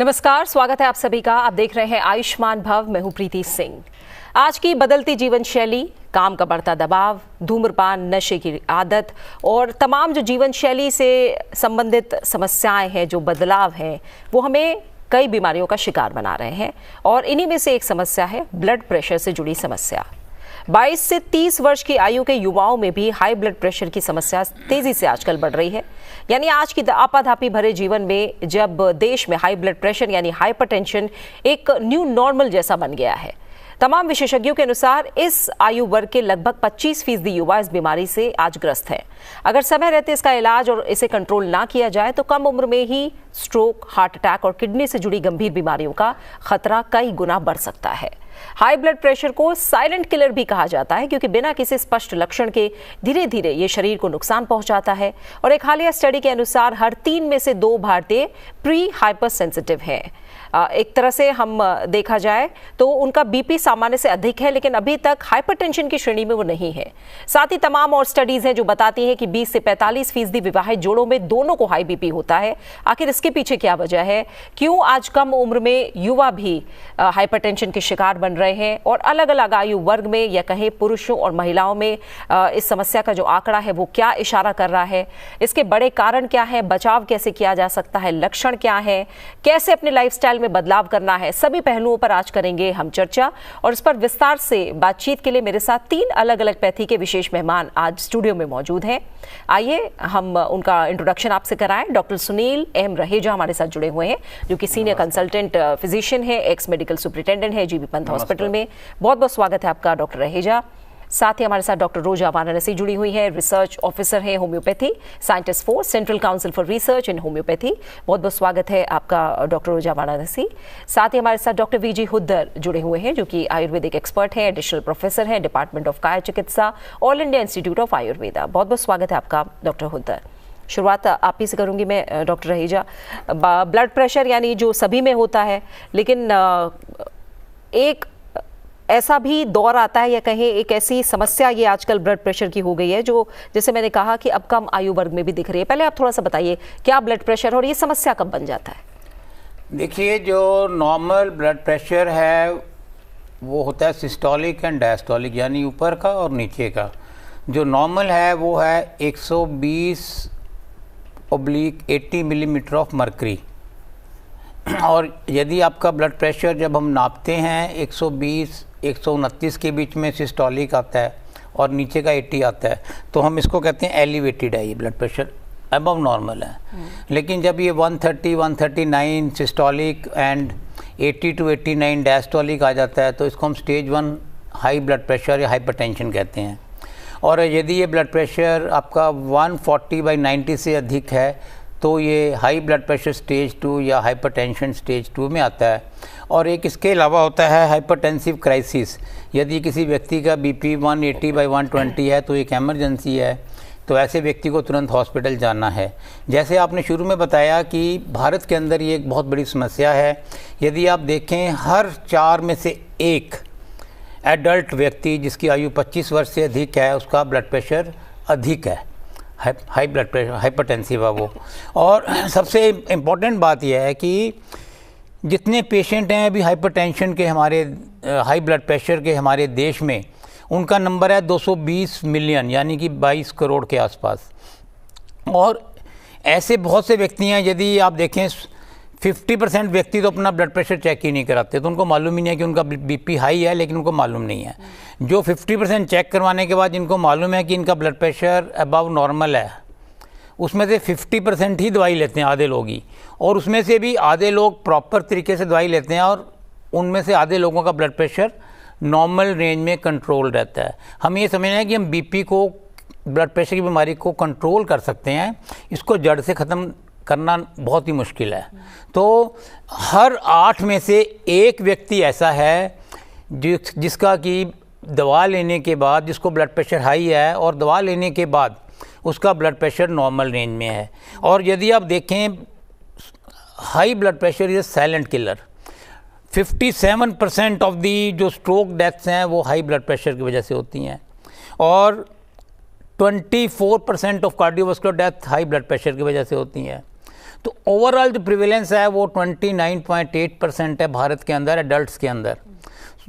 नमस्कार, स्वागत है आप सभी का। आप देख रहे हैं आयुष्मान भव। मैं हूं प्रीति सिंह। आज की बदलती जीवन शैली, काम का बढ़ता दबाव, धूम्रपान, नशे की आदत और तमाम जो जीवन शैली से संबंधित समस्याएं हैं, जो बदलाव हैं, वो हमें कई बीमारियों का शिकार बना रहे हैं। और इन्हीं में से एक समस्या है ब्लड प्रेशर से जुड़ी समस्या। 22 से 30 वर्ष की आयु के युवाओं में भी हाई ब्लड प्रेशर की समस्या तेजी से आजकल बढ़ रही है। यानी आज की आपाधापी भरे जीवन में जब देश में हाई ब्लड प्रेशर यानी हाइपरटेंशन एक न्यू नॉर्मल जैसा बन गया है। तमाम विशेषज्ञों के अनुसार इस आयु वर्ग के लगभग 25% युवा इस बीमारी से आज ग्रस्त हैं। अगर समय रहते इसका इलाज और इसे कंट्रोल ना किया जाए तो कम उम्र में ही स्ट्रोक, हार्ट अटैक और किडनी से जुड़ी गंभीर बीमारियों का खतरा कई गुना बढ़ सकता है। हाई ब्लड प्रेशर को साइलेंट किलर भी कहा जाता है, क्योंकि बिना किसी स्पष्ट लक्षण के धीरे धीरे ये शरीर को नुकसान पहुंचाता है। और एक हालिया स्टडी के अनुसार हर 3 में से 2 भारतीय प्री हाइपर सेंसिटिव हैं। एक तरह से हम देखा जाए तो उनका बीपी सामान्य से अधिक है, लेकिन अभी तक हाइपरटेंशन की श्रेणी में वो नहीं है। साथ ही तमाम और स्टडीज हैं जो बताती हैं कि 20 से 45% विवाहित जोड़ों में दोनों को हाई बीपी होता है। आखिर इसके पीछे क्या वजह है? क्यों आज कम उम्र में युवा भी हाइपरटेंशन के शिकार बन रहे हैं? और अलग अलग आयु वर्ग में या कहें पुरुषों और महिलाओं में इस समस्या का जो आंकड़ा है वो क्या इशारा कर रहा है? इसके बड़े कारण क्या है? बचाव कैसे किया जा सकता है? लक्षण क्या है? कैसे अपने लाइफस्टाइल में बदलाव करना है? सभी पहलुओं पर आज करेंगे हम चर्चा। और इस पर विस्तार से बातचीत के लिए मेरे साथ 3 अलग अलग पैथी के विशेष मेहमान आज स्टूडियो में मौजूद हैं। आइए हम उनका इंट्रोडक्शन आपसे कराएं। डॉक्टर सुनील एम रहेजा हमारे साथ जुड़े हुए हैं, जो कि सीनियर कंसल्टेंट फिजिशियन है, एक्स मेडिकल सुपरिटेंडेंट है जीबी पंत हॉस्पिटल में। बहुत बहुत स्वागत है आपका डॉक्टर रहेजा। साथ ही हमारे साथ डॉक्टर रोजा वाराणसी जुड़ी हुई है, रिसर्च ऑफिसर है homeopathy, scientist for central council for research in homeopathy. बहुत बहुत स्वागत है आपका डॉक्टर रोजा वाराणसी। साथ ही हमारे साथ डॉक्टर वीजी हुद्दर जुड़े हुए हैं, जो कि आयुर्वेदिक एक्सपर्ट हैं, एडिशनल प्रोफेसर हैं, डिपार्टमेंट ऑफ काय चिकित्सा, all India institute of Ayurveda. बहुत बहुत स्वागत है आपका डॉक्टर हुद्दर। शुरुआत आप ही से करूंगी मैं डॉक्टर रहेजा। ब्लड प्रेशर यानी जो सभी में होता है, लेकिन एक ऐसा भी दौर आता है या कहें एक ऐसी समस्या ये आजकल ब्लड प्रेशर की हो गई है, जो जैसे मैंने कहा कि अब कम आयु वर्ग में भी दिख रही है। पहले आप थोड़ा सा बताइए क्या ब्लड प्रेशर और ये समस्या कब बन जाता है? देखिए, जो नॉर्मल ब्लड प्रेशर है वो होता है सिस्टोलिक एंड डायस्टोलिक, यानी ऊपर का और नीचे का। जो नॉर्मल है वो है 120/80 मिलीमीटर ऑफ मर्करी। और यदि आपका ब्लड प्रेशर जब हम नापते हैं 120-129 के बीच में सिस्टोलिक आता है और नीचे का 80 आता है, तो हम इसको कहते हैं एलिवेटेड है, ये ब्लड प्रेशर अबव नॉर्मल है। लेकिन जब ये 130-139 सिस्टोलिक एंड 80-89 डायस्टोलिक आ जाता है, तो इसको हम स्टेज 1 हाई ब्लड प्रेशर या हाइपरटेंशन कहते हैं। और यदि ये ब्लड प्रेशर आपका 140/90 से अधिक है तो ये हाई ब्लड प्रेशर स्टेज 2 या हाइपरटेंशन स्टेज 2 में आता है। और एक इसके अलावा होता है हाइपरटेंसिव क्राइसिस। यदि किसी व्यक्ति का बीपी 180/120 है तो एक एमरजेंसी है, तो ऐसे व्यक्ति को तुरंत हॉस्पिटल जाना है। जैसे आपने शुरू में बताया कि भारत के अंदर ये एक बहुत बड़ी समस्या है। यदि आप देखें, हर 4 में से 1 एडल्ट व्यक्ति जिसकी आयु 25 वर्ष से अधिक है, उसका ब्लड प्रेशर अधिक है, हाई ब्लड प्रेशर, हाइपरटेंसिव है वो। और सबसे इम्पॉर्टेंट बात यह है कि जितने पेशेंट हैं अभी हाइपरटेंशन के, हमारे हाई ब्लड प्रेशर के हमारे देश में, उनका नंबर है 220 मिलियन, यानी कि 22 करोड़ के आसपास। और ऐसे बहुत से व्यक्ति हैं, यदि आप देखें 50% व्यक्ति तो अपना ब्लड प्रेशर चेक ही नहीं कराते, तो उनको मालूम ही नहीं है कि उनका बीपी हाई है, लेकिन उनको मालूम नहीं है। जो 50% चेक करवाने के बाद जिनको मालूम है कि इनका ब्लड प्रेशर अबव नॉर्मल है, उसमें से 50% ही दवाई लेते हैं, आधे लोग ही। और उसमें से भी आधे लोग प्रॉपर तरीके से दवाई लेते हैं, और उनमें से आधे लोगों का ब्लड प्रेशर नॉर्मल रेंज में कंट्रोल रहता है। हम ये समझ रहे हैं कि हम बीपी को, ब्लड प्रेशर की बीमारी को कंट्रोल कर सकते हैं, इसको जड़ से ख़त्म करना बहुत ही मुश्किल है। तो हर 8 में से 1 व्यक्ति ऐसा है जिसका कि दवा लेने के बाद, जिसको ब्लड प्रेशर हाई है और दवा लेने के बाद उसका ब्लड प्रेशर नॉर्मल रेंज में है। और यदि आप देखें, high blood pressure is a silent killer. 57% of the जो स्ट्रोक डेथ्स हैं वो हाई ब्लड प्रेशर की वजह से होती हैं, और 24% of cardiovascular death high blood pressure की वजह से होती हैं। तो ओवरऑल जो प्रिवेलेंस है वो 29.8% है भारत के अंदर, एडल्ट्स के अंदर,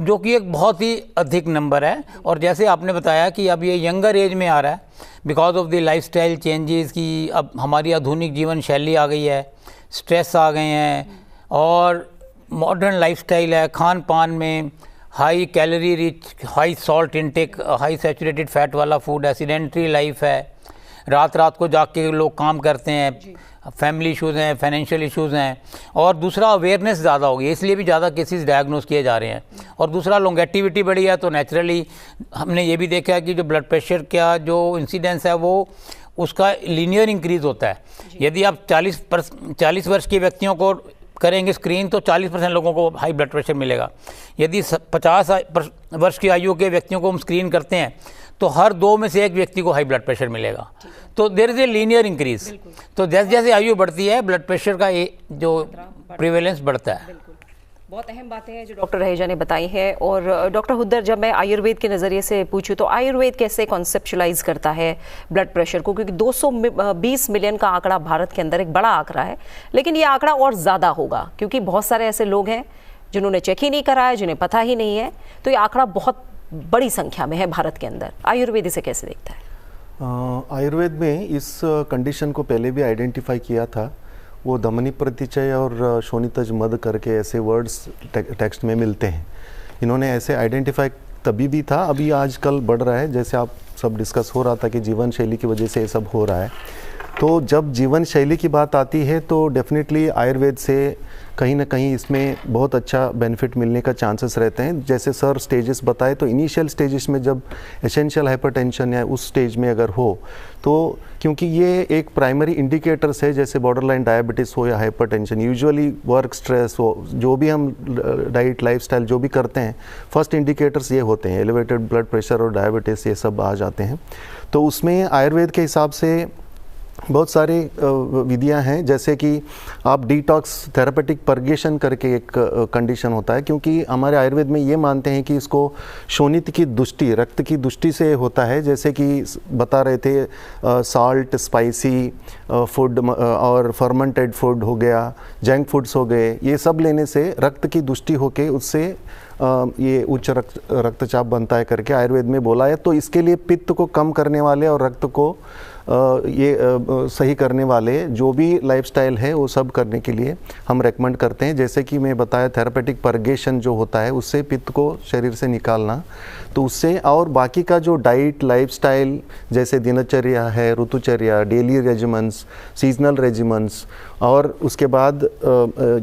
जो कि एक बहुत ही अधिक नंबर है। और जैसे आपने बताया कि अब ये यंगर एज में आ रहा है because of the lifestyle changes, की अब हमारी आधुनिक जीवन शैली आ गई है, स्ट्रेस आ गए हैं और मॉडर्न लाइफस्टाइल है, खान पान में high calorie rich, high salt intake, high saturated fat वाला फूड है, सीडेंट्री लाइफ है, रात रात को जाके लोग काम करते हैं, फैमिली इश्यूज़ हैं, फाइनेंशियल इश्यूज़ हैं, और दूसरा अवेयरनेस ज़्यादा हो गई है, इसलिए भी ज़्यादा केसेस डायग्नोस किए जा रहे हैं, और दूसरा लॉन्गेटिविटी बढ़ी है। तो नेचुरली हमने ये भी देखा है कि जो ब्लड प्रेशर का जो इंसिडेंस है वो उसका लीनियर इंक्रीज़ होता है। यदि आप 40 वर्ष के व्यक्तियों को करेंगे स्क्रीन तो 40% लोगों को हाई ब्लड प्रेशर मिलेगा। यदि 50 वर्ष की आयु के व्यक्तियों को हम स्क्रीन करते हैं तो हर 2 में से 1 व्यक्ति को हाई ब्लड प्रेशर मिलेगा। तो there is a linear increase. तो जैसे जैसे आयु बढ़ती है ब्लड प्रेशर का जो प्रिवेलेंस बढ़ता है। बहुत अहम बातें हैं जो डॉक्टर रहेजा ने बताई हैं। और डॉक्टर हुद्दर, जब मैं आयुर्वेद के नज़रिए से पूछूं तो आयुर्वेद कैसे कॉन्सेप्चुलाइज करता है ब्लड प्रेशर को, क्योंकि 220 मिलियन का आंकड़ा भारत के अंदर एक बड़ा आंकड़ा है, लेकिन ये आंकड़ा और ज़्यादा होगा क्योंकि बहुत सारे ऐसे लोग हैं जिन्होंने चेक ही नहीं कराया, जिन्हें पता ही नहीं है। तो ये आंकड़ा बहुत बड़ी संख्या में है भारत के अंदर। आयुर्वेद इसे कैसे देखता है? आयुर्वेद में इस कंडीशन को पहले भी आइडेंटिफाई किया था। वो धमनी प्रतिचय और शोणितज मद करके ऐसे वर्ड्स टेक्स्ट में मिलते हैं। इन्होंने ऐसे आइडेंटिफाई तभी भी था, अभी आजकल बढ़ रहा है। जैसे आप सब डिस्कस हो रहा था कि जीवन शैली की वजह से ये सब हो रहा है। तो जब जीवन शैली की बात आती है तो डेफिनेटली आयुर्वेद से कहीं ना कहीं इसमें बहुत अच्छा बेनिफिट मिलने का चांसेस रहते हैं। जैसे सर स्टेजेस बताए तो इनिशियल स्टेजेस में जब एसेंशियल हाइपरटेंशन या उस स्टेज में अगर हो तो, क्योंकि ये एक प्राइमरी इंडिकेटर्स है, जैसे बॉर्डरलाइन डायबिटीज़ हो या हाइपरटेंशन, यूजुअली वर्क स्ट्रेस हो, जो भी हम डाइट लाइफस्टाइल जो भी करते हैं, फर्स्ट इंडिकेटर्स ये होते हैं। एलिवेटेड ब्लड प्रेशर और डायबिटीज़ ये सब आ जाते हैं। तो उसमें आयुर्वेद के हिसाब से बहुत सारी विधियां हैं, जैसे कि आप डिटॉक्स थेरापेटिक पर्गेशन करके एक कंडीशन होता है, क्योंकि हमारे आयुर्वेद में ये मानते हैं कि इसको शोणित की दुष्टि, रक्त की दुष्टि से होता है। जैसे कि बता रहे थे सॉल्ट, स्पाइसी फूड और फर्मेंटेड फूड हो गया, जंक फूड्स हो गए, ये सब लेने से रक्त की दुष्टि होके उससे ये उच्च रक्तचाप बनता है करके आयुर्वेद में बोला है। तो इसके लिए पित्त को कम करने वाले और रक्त को सही करने वाले जो भी लाइफस्टाइल है वो सब करने के लिए हम रेकमेंड करते हैं। जैसे कि मैं बताया थेरापेटिक पर्गेशन जो होता है उससे पित्त को शरीर से निकालना, तो उससे और बाकी का जो डाइट लाइफस्टाइल जैसे दिनचर्या है, ऋतुचर्या, डेली रेजिमेंट्स, सीजनल रेजिमेंट्स, और उसके बाद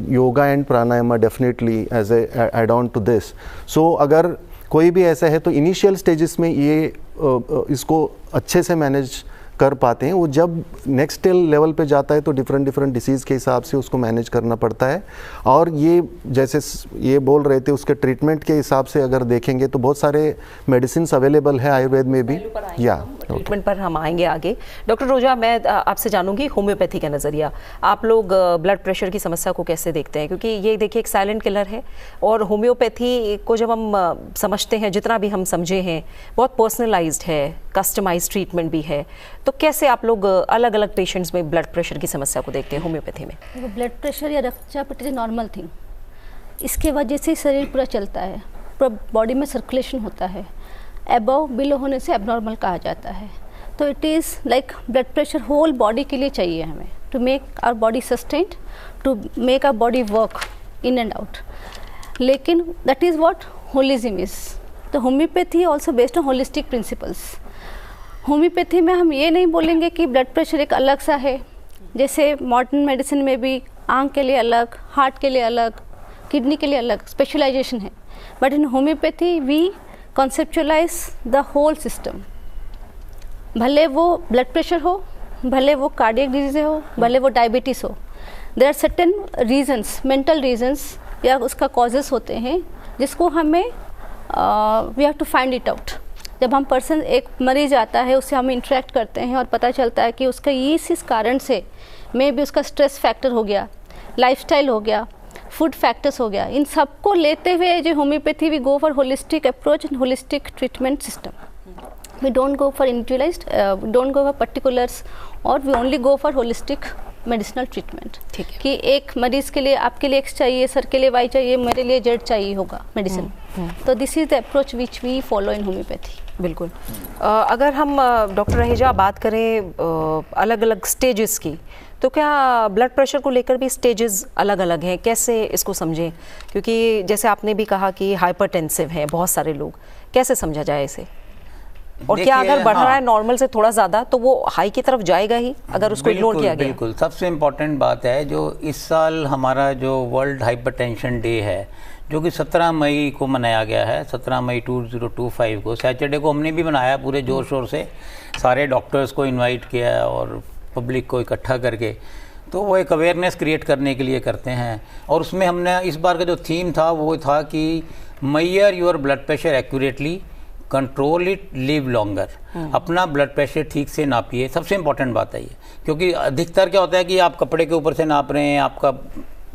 yoga and pranayama definitely as a add on to this. So अगर कोई भी ऐसा है तो इनिशियल स्टेजेस में ये इसको अच्छे से मैनेज कर पाते हैं। वो जब नेक्स्ट लेवल पे जाता है तो डिफरेंट डिसीज़ के हिसाब से उसको मैनेज करना पड़ता है। और ये जैसे ये बोल रहे थे उसके ट्रीटमेंट के हिसाब से अगर देखेंगे तो बहुत सारे मेडिसिन अवेलेबल है आयुर्वेद में भी। या ट्रीटमेंट पर हम आएंगे आगे। डॉक्टर रोजा, मैं आपसे जानूंगी होम्योपैथी का नज़रिया। आप लोग ब्लड प्रेशर की समस्या को कैसे देखते हैं? क्योंकि ये देखिए एक साइलेंट किलर है, और होम्योपैथी को जब हम समझते हैं, जितना भी हम समझे हैं, बहुत पर्सनलाइज्ड है, कस्टमाइज्ड ट्रीटमेंट भी है। तो कैसे आप लोग अलग अलग पेशेंट्स में ब्लड प्रेशर की समस्या को देखते हैं होम्योपैथी में? ब्लड प्रेशर या रक्तचाप इट इज नॉर्मल थिंग। इसके वजह से शरीर पूरा चलता है, पूरा बॉडी में सर्कुलेशन होता है। अबव बिलो होने से एबनॉर्मल कहा जाता है। तो it is like blood pressure whole body के लिए चाहिए हमें, to make our body sustained, to make our body work in and out. लेकिन that is what holism is. तो homeopathy also based on holistic principles. Homeopathy में हम ये नहीं बोलेंगे कि ब्लड प्रेशर एक अलग सा है, जैसे मॉडर्न मेडिसिन में भी आँख के लिए अलग, हार्ट के लिए अलग, किडनी के लिए अलग स्पेशलाइजेशन है। But in homeopathy we conceptualise the whole system. भले वो ब्लड प्रेशर हो, भले वो कार्डियक डिजीज हो, भले वो डायबिटीज़ हो, there are certain reasons, mental reasons या उसका कॉजेस होते हैं जिसको हमें we have to find it out. जब हम पर्सन एक मरीज आता है, उससे हम इंटरेक्ट करते हैं और पता चलता है कि उसका ये इस कारण से मे भी उसका स्ट्रेस फैक्टर हो गया, लाइफस्टाइल हो गया, फूड फैक्टर्स हो गया, इन सबको लेते हुए जो homeopathy we go for holistic approach and holistic treatment system. We don't go for individualized, don't go for particulars, और we only go for holistic medicinal treatment. ठीक है। कि एक मरीज के लिए आपके लिए X चाहिए, सर के लिए Y चाहिए, मेरे लिए Z चाहिए होगा मेडिसिन। तो this is the approach which we follow in homeopathy. बिल्कुल। अगर हम डॉक्टर रहेजा बात करें अलग अलग स्टेजेस की, तो क्या ब्लड प्रेशर को लेकर भी स्टेजेस अलग अलग हैं? कैसे इसको समझें? क्योंकि जैसे आपने भी कहा कि हाइपरटेंसिव हैं बहुत सारे लोग, कैसे समझा जाए इसे? और क्या अगर बढ़ रहा है नॉर्मल से थोड़ा ज़्यादा तो वो हाई की तरफ जाएगा ही अगर उसको इग्नोर किया गया? बिल्कुल। सबसे इम्पॉर्टेंट बात है जो इस साल हमारा जो वर्ल्ड हाइपरटेंशन डे है, जो कि 17 मई को मनाया गया है, 17 मई 2025 को, सैटरडे को हमने भी मनाया पूरे जोर शोर से, सारे डॉक्टर्स को इनवाइट किया और पब्लिक को इकट्ठा करके। तो वो एक अवेयरनेस क्रिएट करने के लिए करते हैं। और उसमें हमने इस बार का जो थीम था वो था कि major your blood pressure accurately, control it, live longer. अपना ब्लड प्रेशर ठीक से नापिए, सबसे इम्पॉर्टेंट बात है ये। क्योंकि अधिकतर क्या होता है कि आप कपड़े के ऊपर से नाप रहे हैं, आपका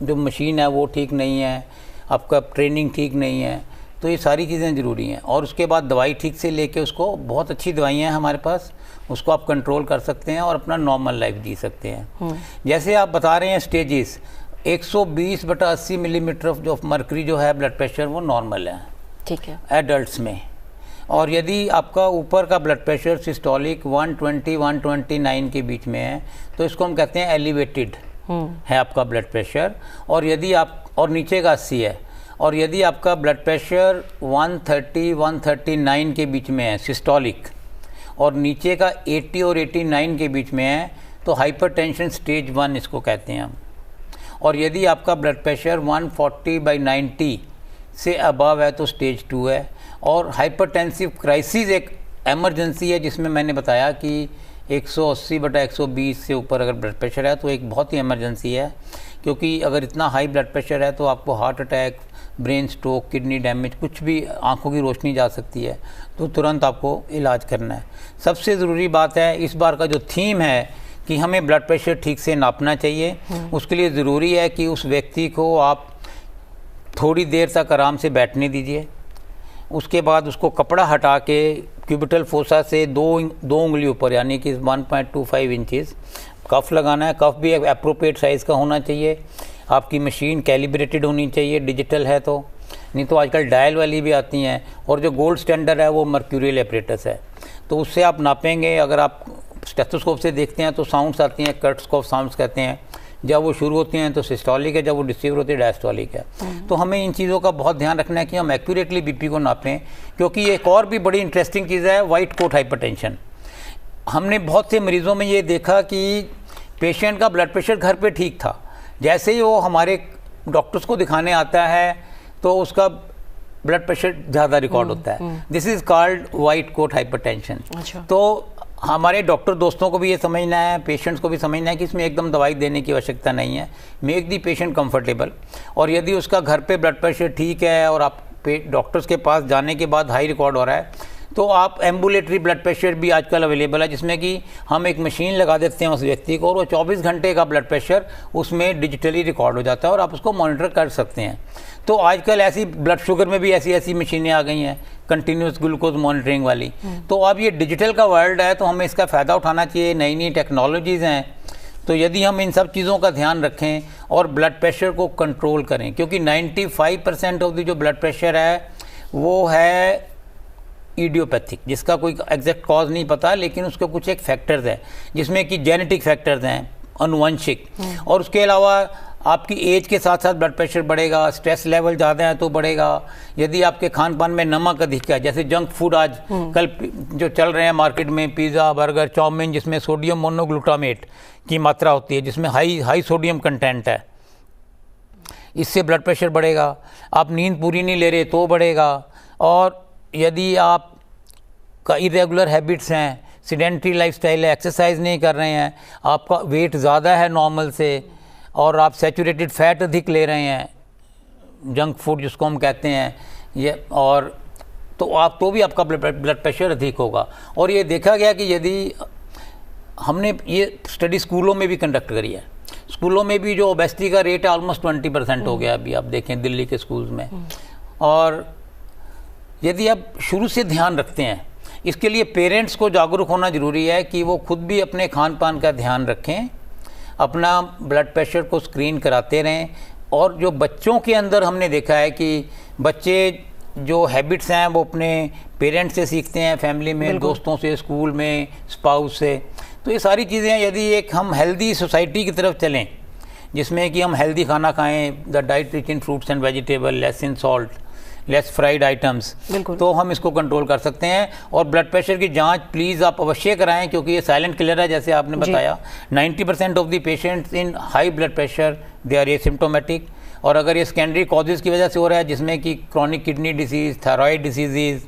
जो मशीन है वो ठीक नहीं है, आपका ट्रेनिंग ठीक नहीं है, तो ये सारी चीज़ें ज़रूरी हैं। और उसके बाद दवाई ठीक से लेके उसको, बहुत अच्छी दवाइयाँ हैं हमारे पास, उसको आप कंट्रोल कर सकते हैं और अपना नॉर्मल लाइफ जी सकते हैं। जैसे आप बता रहे हैं स्टेजेस, 120/80 मिलीमीटर जो मर्करी जो है ब्लड प्रेशर वो नॉर्मल है, ठीक है, एडल्ट्स में। और यदि आपका ऊपर का ब्लड प्रेशर सिस्टोलिक 120-129 के बीच में है तो इसको हम कहते हैं एलिवेटेड है आपका ब्लड प्रेशर। और यदि आप, और नीचे का 80 है, और यदि आपका ब्लड प्रेशर 130-139 के बीच में है सिस्टोलिक, और नीचे का 80 और 89 के बीच में है, तो हाइपरटेंशन स्टेज 1 इसको कहते हैं हम। और यदि आपका ब्लड प्रेशर 140/90 से अबव है तो स्टेज 2 है। और हाइपरटेंसिव क्राइसिस एक एमरजेंसी है, जिसमें मैंने बताया कि 180/120 से ऊपर अगर ब्लड प्रेशर है तो एक बहुत ही एमरजेंसी है। क्योंकि अगर इतना हाई ब्लड प्रेशर है तो आपको heart attack, brain stroke, kidney damage, कुछ भी, आंखों की रोशनी जा सकती है, तो तुरंत आपको इलाज करना है। सबसे ज़रूरी बात है, इस बार का जो थीम है कि हमें ब्लड प्रेशर ठीक से नापना चाहिए। उसके लिए ज़रूरी है कि उस व्यक्ति को आप थोड़ी देर तक आराम से बैठने दीजिए। उसके बाद उसको कपड़ा हटा के क्यूबिटल फोसा से दो उंगली ऊपर, यानी कि 1.25 इंचेस कफ लगाना है। कफ भी एक एप्रोप्रिएट साइज़ का होना चाहिए। आपकी मशीन कैलिब्रेटेड होनी चाहिए, डिजिटल है तो, नहीं तो आजकल डायल वाली भी आती हैं। और जो गोल्ड स्टैंडर्ड है वो मर्क्यूरियल एपरेटस है, तो उससे आप नापेंगे। अगर आप स्टेथोस्कोप से देखते हैं तो साउंड्स आती हैं, कर्टस्कोप साउंड्स कहते हैं। जब वो शुरू होती हैं तो सिस्टोलिक है, जब वो डिस्ट्रीब्यूट होती है डायस्टोलिक है। तो हमें इन चीज़ों का बहुत ध्यान रखना है कि हम एक्यूरेटली बीपी को नापें। क्योंकि एक और भी बड़ी इंटरेस्टिंग चीज़ है वाइट कोट हाइपरटेंशन। हमने बहुत से मरीज़ों में ये देखा कि पेशेंट का ब्लड प्रेशर घर पे ठीक था, जैसे ही वो हमारे डॉक्टर्स को दिखाने आता है तो उसका ब्लड प्रेशर ज़्यादा रिकॉर्ड होता है। This is called white coat hypertension. तो हमारे डॉक्टर दोस्तों को भी ये समझना है, पेशेंट्स को भी समझना है कि इसमें एकदम दवाई देने की आवश्यकता नहीं है। Make the patient comfortable. और यदि उसका घर पे ब्लड प्रेशर ठीक है और आप डॉक्टर्स के पास जाने के बाद हाई रिकॉर्ड हो रहा है, तो आप एम्बुलेटरी ब्लड प्रेशर भी आजकल अवेलेबल है, जिसमें कि हम एक मशीन लगा देते हैं उस व्यक्ति को और वो 24 घंटे का ब्लड प्रेशर उसमें डिजिटली रिकॉर्ड हो जाता है और आप उसको मॉनिटर कर सकते हैं। तो आजकल ऐसी ब्लड शुगर में भी ऐसी मशीनें आ गई हैं, कंटिन्यूस ग्लूकोज मॉनिटरिंग वाली। तो अब ये डिजिटल का वर्ल्ड है तो हमें इसका फ़ायदा उठाना चाहिए। नई नई टेक्नोलॉजीज़ हैं, तो यदि हम इन सब चीज़ों का ध्यान रखें और ब्लड प्रेशर को कंट्रोल करें, क्योंकि 95% ऑफ द जो ब्लड प्रेशर है वो है इडियोपैथिक, जिसका कोई एग्जैक्ट कॉज नहीं पता, लेकिन उसके कुछ एक फैक्टर्स हैं, जिसमें कि जेनेटिक फैक्टर्स हैं, अनुवंशिक। और उसके अलावा आपकी एज के साथ साथ ब्लड प्रेशर बढ़ेगा, स्ट्रेस लेवल ज़्यादा है तो बढ़ेगा। यदि आपके खान पान में नमक अधिक है, जैसे जंक फूड आज कल जो चल रहे हैं मार्केट में, पिज़्ज़ा, बर्गर, चाउमीन, जिसमें सोडियम मोनोग्लूटामेट की मात्रा होती है, जिसमें हाई सोडियम कंटेंट है, इससे ब्लड प्रेशर बढ़ेगा। आप नींद पूरी नहीं ले रहे तो बढ़ेगा। और यदि आप का इरेगुलर हैबिट्स हैं, सीडेंटरी लाइफस्टाइल है, एक्सरसाइज नहीं कर रहे हैं, आपका वेट ज़्यादा है नॉर्मल से, और आप सैचुरेटेड फैट अधिक ले रहे हैं, जंक फूड जिसको हम कहते हैं ये, और तो भी आपका ब्लड प्रेशर अधिक होगा। और ये देखा गया कि यदि हमने ये स्टडी स्कूलों में भी कंडक्ट करी है, स्कूलों में भी जो ओबेसिटी का रेट है ऑलमोस्ट 20% हो गया अभी, आप देखें दिल्ली के स्कूल्स में। और यदि आप शुरू से ध्यान रखते हैं, इसके लिए पेरेंट्स को जागरूक होना ज़रूरी है कि वो खुद भी अपने खान पान का ध्यान रखें अपना ब्लड प्रेशर को स्क्रीन कराते रहें। और जो बच्चों के अंदर हमने देखा है कि बच्चे जो हैबिट्स हैं वो अपने पेरेंट्स से सीखते हैं, फैमिली में, दोस्तों से, स्कूल में, स्पाउस से। तो ये सारी चीज़ें यदि एक हम हेल्दी सोसाइटी की तरफ चलें जिसमें कि हम हेल्दी खाना खाएं, the diet rich in fruits and vegetable, less in salt, less fried items, तो हम इसको कंट्रोल कर सकते हैं। और ब्लड प्रेशर की जांच प्लीज़ आप अवश्य कराएं क्योंकि ये साइलेंट किलर है। जैसे आपने बताया 90% of the patients in high blood pressure they are asymptomatic. और अगर ये सेकेंडरी कॉजेज़ की वजह से हो रहा है जिसमें कि chronic kidney disease, thyroid disease,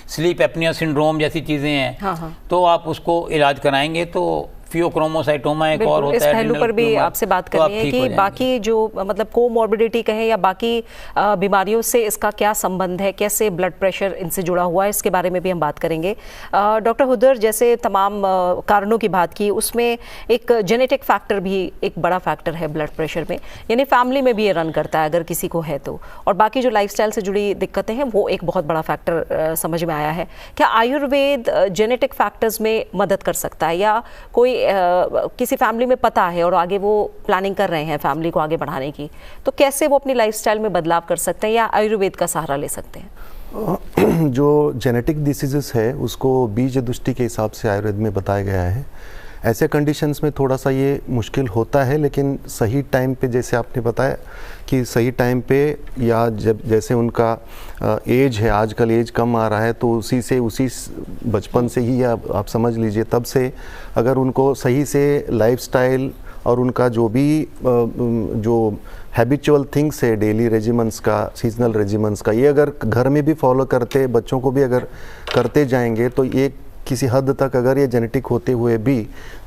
sleep apnoea syndrome जैसी चीज़ें हैं, तो आप उसको इलाज कराएंगे तो फियोक्रोमोसाइटोमा एक और होता है। इस पहलू पर भी आपसे बात करनी है कि बाकी जो मतलब कोमॉर्बिडिटी कहें या बाकी बीमारियों से इसका क्या संबंध है, कैसे ब्लड प्रेशर इनसे जुड़ा हुआ है, इसके बारे में भी हम बात करेंगे। डॉक्टर हुदर, जैसे तमाम कारणों की बात की, उसमें एक जेनेटिक फैक्टर भी एक बड़ा फैक्टर है ब्लड प्रेशर में, यानी फैमिली में भी ये रन करता है अगर किसी को है तो। और बाकी जो लाइफस्टाइल से जुड़ी दिक्कतें हैं वो एक बहुत बड़ा फैक्टर समझ में आया है। क्या आयुर्वेद जेनेटिक फैक्टर्स में मदद कर सकता है, या कोई किसी फैमिली में पता है और आगे वो प्लानिंग कर रहे हैं फैमिली को आगे बढ़ाने की, तो कैसे वो अपनी लाइफस्टाइल में बदलाव कर सकते हैं या आयुर्वेद का सहारा ले सकते हैं? जो जेनेटिक डिसीजेस है उसको बीज दृष्टि के हिसाब से आयुर्वेद में बताया गया है। ऐसे कंडीशंस में थोड़ा सा ये मुश्किल होता है, लेकिन सही टाइम पे, जैसे आपने बताया कि सही टाइम पे, या जब जैसे उनका एज है, आजकल एज कम आ रहा है, तो उसी बचपन से ही आप समझ लीजिए तब से अगर उनको सही से लाइफस्टाइल और उनका जो भी जो हैबिचुअल थिंग्स है, डेली रेजिमेंट्स का, सीजनल रेजिमेंट्स का, ये अगर घर में भी फॉलो करते, बच्चों को भी अगर करते जाएंगे तो ये किसी हद तक अगर ये जेनेटिक होते हुए भी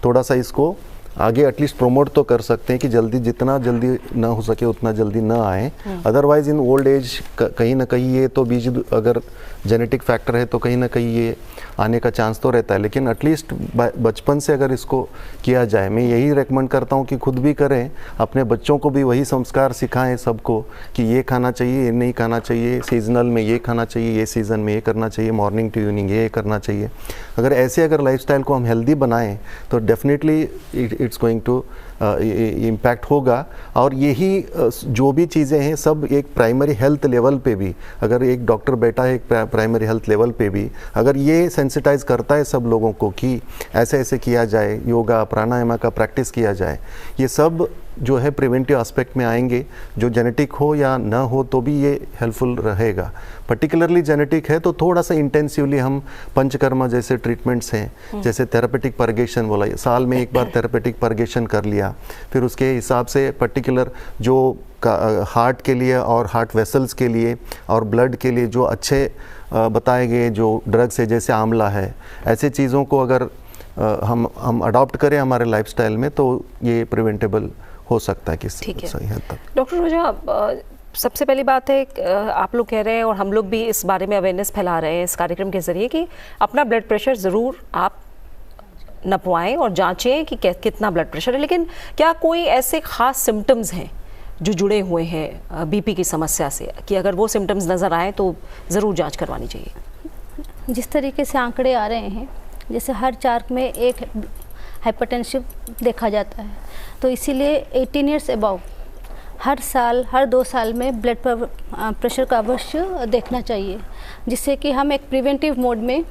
थोड़ा सा इसको आगे एटलीस्ट प्रमोट तो कर सकते हैं कि जल्दी, जितना जल्दी ना हो सके उतना जल्दी ना आए। अदरवाइज इन ओल्ड एज कहीं ना कहीं ये तो बीज अगर जेनेटिक फैक्टर है तो कहीं ना कहीं ये आने का चांस तो रहता है, लेकिन एटलीस्ट बचपन से अगर इसको किया जाए, मैं यही रेकमेंड करता हूँ कि खुद भी करें, अपने बच्चों को भी वही संस्कार सिखाएं सबको कि ये खाना चाहिए, ये नहीं खाना चाहिए, सीजनल में ये खाना चाहिए, ये सीज़न में ये करना चाहिए, मॉर्निंग टू इवनिंग ये करना चाहिए। अगर लाइफस्टाइल को हम हेल्दी बनाएं तो definitely it's going to impact होगा। और यही जो भी चीज़ें हैं सब एक प्राइमरी हेल्थ लेवल पे भी, अगर एक डॉक्टर बैठा है एक प्राइमरी हेल्थ लेवल पे भी अगर ये सेंसिटाइज करता है सब लोगों को कि ऐसे ऐसे किया जाए, योगा प्राणायाम का प्रैक्टिस किया जाए, ये सब जो है प्रिवेंटिव एस्पेक्ट में आएंगे। जो जेनेटिक हो या ना हो तो भी ये हेल्पफुल रहेगा। पर्टिकुलरली जेनेटिक है तो थोड़ा सा इंटेंसिवली हम पंचकर्मा जैसे ट्रीटमेंट्स हैं, जैसे थेरेपेटिक परगेशन बोला, साल में एक बार थेरेपेटिक परगेशन कर लिया, फिर उसके हिसाब से पर्टिकुलर जो हार्ट के लिए और हार्ट वेसल्स के लिए और ब्लड के लिए जो अच्छे बताए गए जो ड्रग्स है, जैसे आंवला है, ऐसे चीज़ों को अगर हम अडॉप्ट करें हमारे लाइफस्टाइल में तो ये प्रिवेंटेबल हो सकता है किसी सही हद तक। डॉक्टर रोजा, सबसे पहली बात है आप लोग कह रहे हैं और हम लोग भी इस बारे में अवेयरनेस फैला रहे हैं इस कार्यक्रम के ज़रिए कि अपना ब्लड प्रेशर ज़रूर आप नपवाएं और जांचें कि कितना ब्लड प्रेशर है, लेकिन क्या कोई ऐसे ख़ास सिम्टम्स हैं जो जुड़े हुए हैं बीपी की समस्या से कि अगर वो सिम्टम्स नज़र आए तो ज़रूर जांच करवानी चाहिए? जिस तरीके से आंकड़े आ रहे हैं, जैसे हर 4 में एक हाइपरटेंसिव देखा जाता है, तो इसीलिए 18 ईयर्स अबव हर साल, हर 2 साल में ब्लड प्रेशर का अवश्य देखना चाहिए, जिससे कि हम एक प्रिवेंटिव मोड में,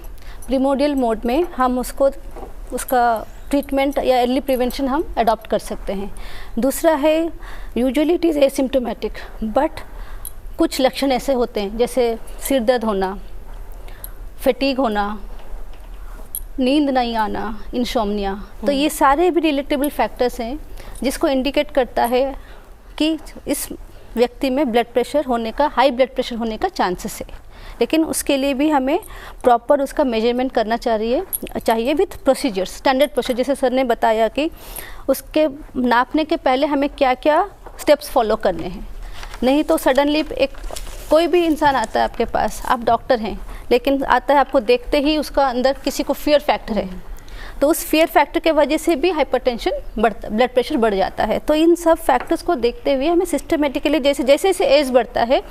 प्रीमोडियल मोड में हम उसका ट्रीटमेंट या अर्ली प्रिवेंशन हम अडॉप्ट कर सकते हैं। दूसरा है usually it is asymptomatic, but कुछ लक्षण ऐसे होते हैं जैसे सिर दर्द होना, फटीग होना, नींद नहीं आना, इंसोम्निया, तो ये सारे भी रिलेटेबल फैक्टर्स हैं जिसको इंडिकेट करता है कि इस व्यक्ति में ब्लड प्रेशर होने का, हाई ब्लड प्रेशर होने का चांसेस है। लेकिन उसके लिए भी हमें प्रॉपर उसका मेजरमेंट करना चाहिए विथ प्रोसीजर्स, स्टैंडर्ड प्रोसीजर। जैसे सर ने बताया कि उसके नापने के पहले हमें क्या क्या स्टेप्स फॉलो करने हैं, नहीं तो सडनली कोई भी इंसान आता है आपके पास, आप डॉक्टर हैं, लेकिन आता है आपको देखते ही उसका अंदर किसी को फियर फैक्टर है, तो उस फियर फैक्टर के वजह से भी हाइपरटेंशन बढ़ता, ब्लड प्रेशर बढ़ जाता है। तो इन सब फैक्टर्स को देखते हुए हमें सिस्टमेटिकली जैसे जैसे एज बढ़ता है,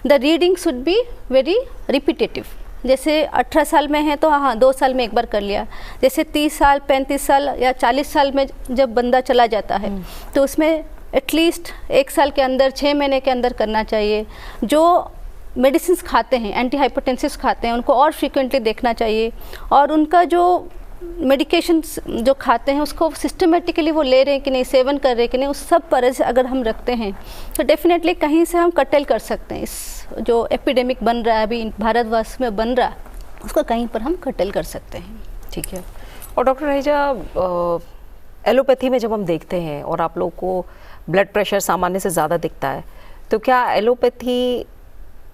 the reading should be very repetitive, जैसे 18 साल में है तो हाँ 2 साल में एक बार कर लिया। जैसे 30 साल 35 साल या 40 साल में जब बंदा चला जाता है तो उसमें एटलीस्ट 1 साल के अंदर 6 महीने के अंदर करना चाहिए। जो मेडिसिन खाते हैं, एंटी हाइपरटेंसिव खाते हैं, उनको और फ्रीक्वेंटली देखना चाहिए, और उनका जो मेडिकेशन जो खाते हैं उसको सिस्टमेटिकली वो ले रहे हैं कि नहीं, सेवन कर रहे हैं कि नहीं, उस सब पर से अगर हम रखते हैं तो डेफिनेटली कहीं से हम कटेल कर सकते हैं। इस जो एपिडेमिक बन रहा है अभी भारतवर्ष में बन रहा है, उसको कहीं पर हम कटेल कर सकते हैं। ठीक है। और डॉक्टर रहेजा, एलोपैथी में जब हम देखते हैं और आप लोग को ब्लड प्रेशर सामान्य से ज़्यादा दिखता है, तो क्या एलोपैथी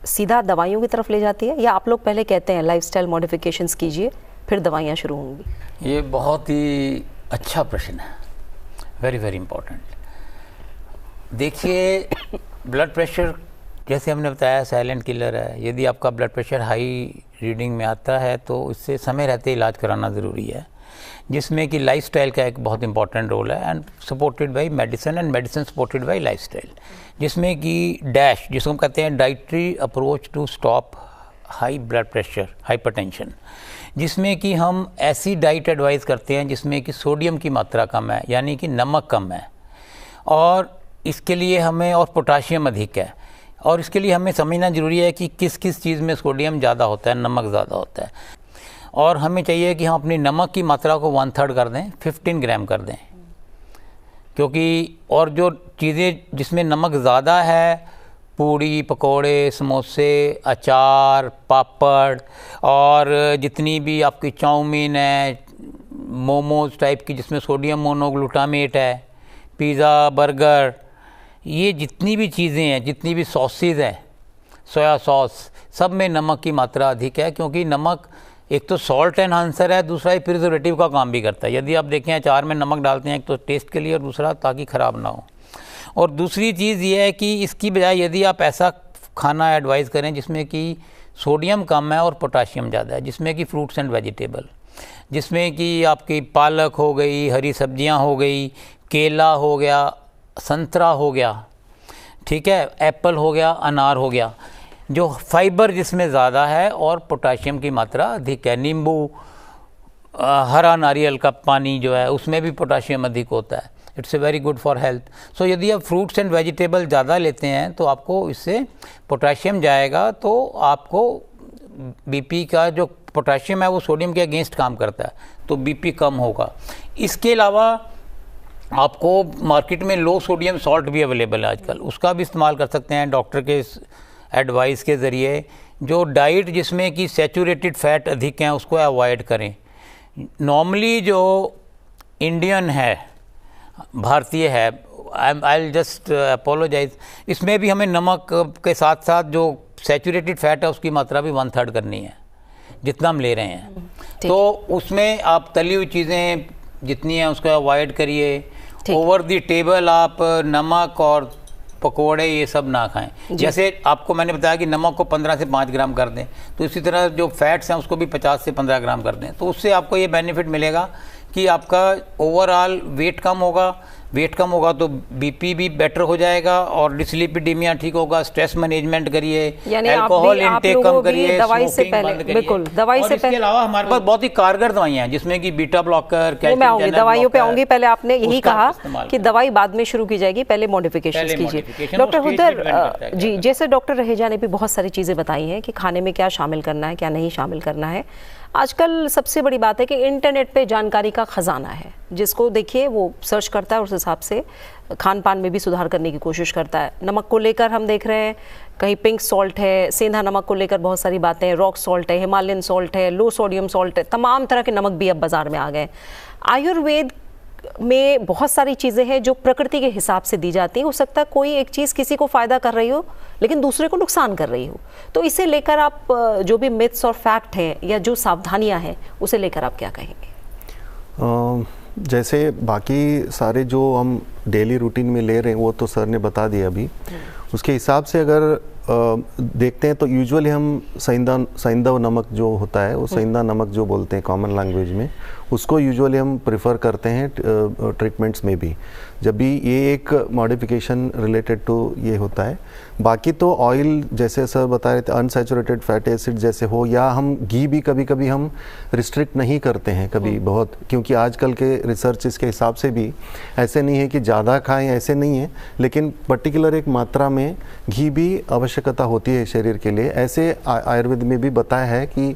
सीधा दवाइयों की तरफ ले जाती है, या आप लोग पहले कहते हैं लाइफस्टाइल मॉडिफिकेशंस कीजिए फिर दवाइयाँ शुरू होंगी? ये बहुत ही अच्छा प्रश्न है, वेरी वेरी इम्पोर्टेंट। देखिए, ब्लड प्रेशर जैसे हमने बताया साइलेंट किलर है। यदि आपका ब्लड प्रेशर हाई रीडिंग में आता है तो इससे समय रहते इलाज कराना ज़रूरी है, जिसमें कि लाइफस्टाइल का एक बहुत इंपॉर्टेंट रोल है, and supported by medicine and medicine supported by lifestyle, जिसमें कि डैश जिसको हम कहते हैं dietary approach to stop high blood pressure hypertension, जिसमें कि हम ऐसी डाइट एडवाइस करते हैं जिसमें कि सोडियम की मात्रा कम है, यानी कि नमक कम है, और इसके लिए हमें और पोटाशियम अधिक है, और इसके लिए हमें समझना ज़रूरी है कि किस किस चीज़ में सोडियम ज़्यादा होता है, नमक ज़्यादा होता है। और हमें चाहिए कि हम अपनी नमक की मात्रा को 1/3 कर दें, 15 ग्राम कर दें, क्योंकि और जो चीज़ें जिसमें नमक ज़्यादा है, पूड़ी पकोड़े समोसे अचार पापड़, और जितनी भी आपकी चाउमीन है, मोमोज टाइप की जिसमें सोडियम मोनोग्लूटामेट है, पिज़्ज़ा बर्गर, ये जितनी भी चीज़ें हैं, जितनी भी सॉसेज हैं, सोया सॉस, सब में नमक की मात्रा अधिक है, क्योंकि नमक एक तो सॉल्ट एनहांसर है, दूसरा ही प्रिजर्वेटिव का काम भी करता है। यदि आप देखें अचार में नमक डालते हैं, एक तो टेस्ट के लिए और दूसरा ताकि ख़राब ना हो। और दूसरी चीज़ ये है कि इसकी बजाय यदि आप ऐसा खाना एडवाइस करें जिसमें कि सोडियम कम है और पोटाशियम ज़्यादा है, जिसमें कि फ्रूट्स एंड वेजिटेबल, जिसमें कि आपकी पालक हो गई, हरी सब्जियां हो गई, केला हो गया, संतरा हो गया, ठीक है, एप्पल हो गया, अनार हो गया, जो फाइबर जिसमें ज़्यादा है और पोटाशियम की मात्रा अधिक है। नींबू, हरा नारियल का पानी जो है उसमें भी पोटाशियम अधिक होता है। It's a very good for health. So यदि आप फ्रूट्स एंड वेजिटेबल ज़्यादा लेते हैं तो आपको इससे पोटाशियम जाएगा, तो आपको बीपी का जो पोटाशियम है वो सोडियम के अगेंस्ट काम करता है, तो बीपी कम होगा। इसके अलावा आपको मार्केट में लो सोडियम सॉल्ट भी अवेलेबल है आजकल, उसका भी इस्तेमाल कर सकते हैं डॉक्टर के एडवाइस के ज़रिए। जो डाइट जिसमें कि सैचुरेटेड फैट अधिक हैं उसको अवॉइड करें। नॉर्मली जो इंडियन है, भारतीय है, आई जस्ट अपोलोजाइज, इसमें भी हमें नमक के साथ साथ जो सैचुरेटेड फैट है उसकी मात्रा भी 1/3 करनी है जितना हम ले रहे हैं। तो उसमें आप तली हुई चीज़ें जितनी हैं उसको अवॉइड करिए। ओवर द टेबल आप नमक और पकोड़े ये सब ना खाएं। जैसे आपको मैंने बताया कि नमक को 15 से 5 ग्राम कर दें, तो इसी तरह जो फैट्स हैं उसको भी 50 से 15 ग्राम कर दें, तो उससे आपको ये बेनिफिट मिलेगा कि आपका ओवरऑल वेट कम होगा। वेट कम होगा तो बीपी भी बेटर हो जाएगा और डिस्लिपिडीमिया ठीक होगा। स्ट्रेस मैनेजमेंट करिए, अल्कोहल इंटेक कम करिए, दवाई से पहले, बिल्कुल दवाई से पहले। इसके अलावा हमारे पास बहुत ही कारगर दवाइयां हैं जिसमें कि बीटा ब्लॉकर, कैल्शियम, दवाइयों पे आऊंगी। पहले आपने यही कहा कि दवाई बाद में शुरू की जाएगी, पहले मॉडिफिकेशन कीजिए। डॉक्टर हुदर जी, जैसे डॉक्टर रहेजा ने भी बहुत सारी चीजें बताई हैं कि खाने में क्या शामिल करना है, क्या नहीं शामिल करना है। आजकल सबसे बड़ी बात है कि इंटरनेट पे जानकारी का ख़जाना है, जिसको देखिए वो सर्च करता है और उस हिसाब से खान पान में भी सुधार करने की कोशिश करता है। नमक को लेकर हम देख रहे हैं कहीं पिंक सॉल्ट है, सेंधा नमक को लेकर बहुत सारी बातें हैं, रॉक सॉल्ट है, हिमालयन सॉल्ट है, लो सोडियम सॉल्ट है, तमाम तरह के नमक भी अब बाज़ार में आ गए। आयुर्वेद में बहुत सारी चीज़ें हैं जो प्रकृति के हिसाब से दी जाती हैं। हो सकता है कोई एक चीज़ किसी को फ़ायदा कर रही हो लेकिन दूसरे को नुकसान कर रही हो, तो इसे लेकर आप जो भी मिथ्स और फैक्ट हैं या जो सावधानियां हैं उसे लेकर आप क्या कहेंगे? जैसे बाकी सारे जो हम डेली रूटीन में ले रहे हैं वो तो सर ने बता दिया अभी। उसके हिसाब से अगर देखते हैं तो यूजुअली हम सैंधव नमक जो होता है वो सैंधा नमक जो बोलते हैं कॉमन लैंग्वेज में, उसको यूजुअली हम प्रेफर करते हैं ट्रीटमेंट्स में भी। जब भी ये एक मॉडिफिकेशन रिलेटेड टू ये होता है। बाकी तो ऑयल जैसे सर बता रहे थे, अनसैचुरेटेड फैटी एसिड जैसे हो, या हम घी भी कभी कभी हम रिस्ट्रिक्ट नहीं करते हैं कभी बहुत, क्योंकि आजकल के रिसर्च के हिसाब से भी ऐसे नहीं है कि ज़्यादा खाएं, ऐसे नहीं है, लेकिन पर्टिकुलर एक मात्रा में घी भी आवश्यकता होती है शरीर के लिए। ऐसे आयुर्वेद में भी बताया है कि